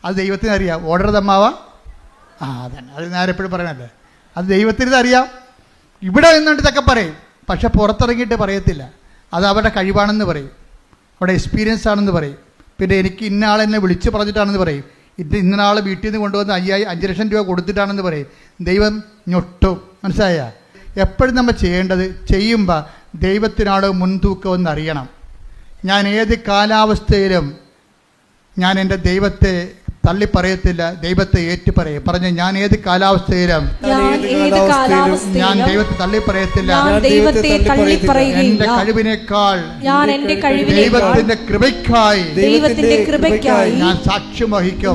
അത് ദൈവത്തിന് അറിയാം. ഓർഡർ തമ്മാവ അതന്നെ, അത് ഞാൻ എപ്പോഴും പറയണല്ലേ, അത് ദൈവത്തിന് ഇതറിയാം. ഇവിടെ നിന്നുകൊണ്ട് ഇതൊക്കെ പറയും, പക്ഷെ പുറത്തിറങ്ങിയിട്ട് പറയത്തില്ല. അത് അവരുടെ കഴിവാണെന്ന് പറയും, അവിടെ എക്സ്പീരിയൻസ് ആണെന്ന് പറയും. പിന്നെ എനിക്ക് ഇന്ന ആളെന്നെ വിളിച്ച് പറഞ്ഞിട്ടാണെന്ന് പറയും. ഇന്ന ആൾ വീട്ടിൽ നിന്ന് കൊണ്ടുവന്ന് 5 ലക്ഷം രൂപ കൊടുത്തിട്ടാണെന്ന് പറയും. ദൈവം ഞൊട്ടും. മനസ്സിലായ? എപ്പോഴും നമ്മൾ ചെയ്യേണ്ടത്, ചെയ്യുമ്പോൾ ദൈവത്തിനാണ് മുൻതൂക്കമെന്ന് അറിയണം. ഞാൻ ഏത് കാലാവസ്ഥയിലും ഞാൻ എൻ്റെ ദൈവത്തെ തള്ളിപ്പറയത്തില്ല, ദൈവത്തെ ഏറ്റുപറയും. പറഞ്ഞു, ഞാൻ ഏത് കാലാവസ്ഥയിലും ഞാൻ ദൈവത്തെ തള്ളിപ്പറയത്തില്ല. എന്റെ കഴിവിനേക്കാൾ ദൈവത്തിന്റെ കൃപയ്ക്കായി ഞാൻ സാക്ഷ്യം വഹിക്കും.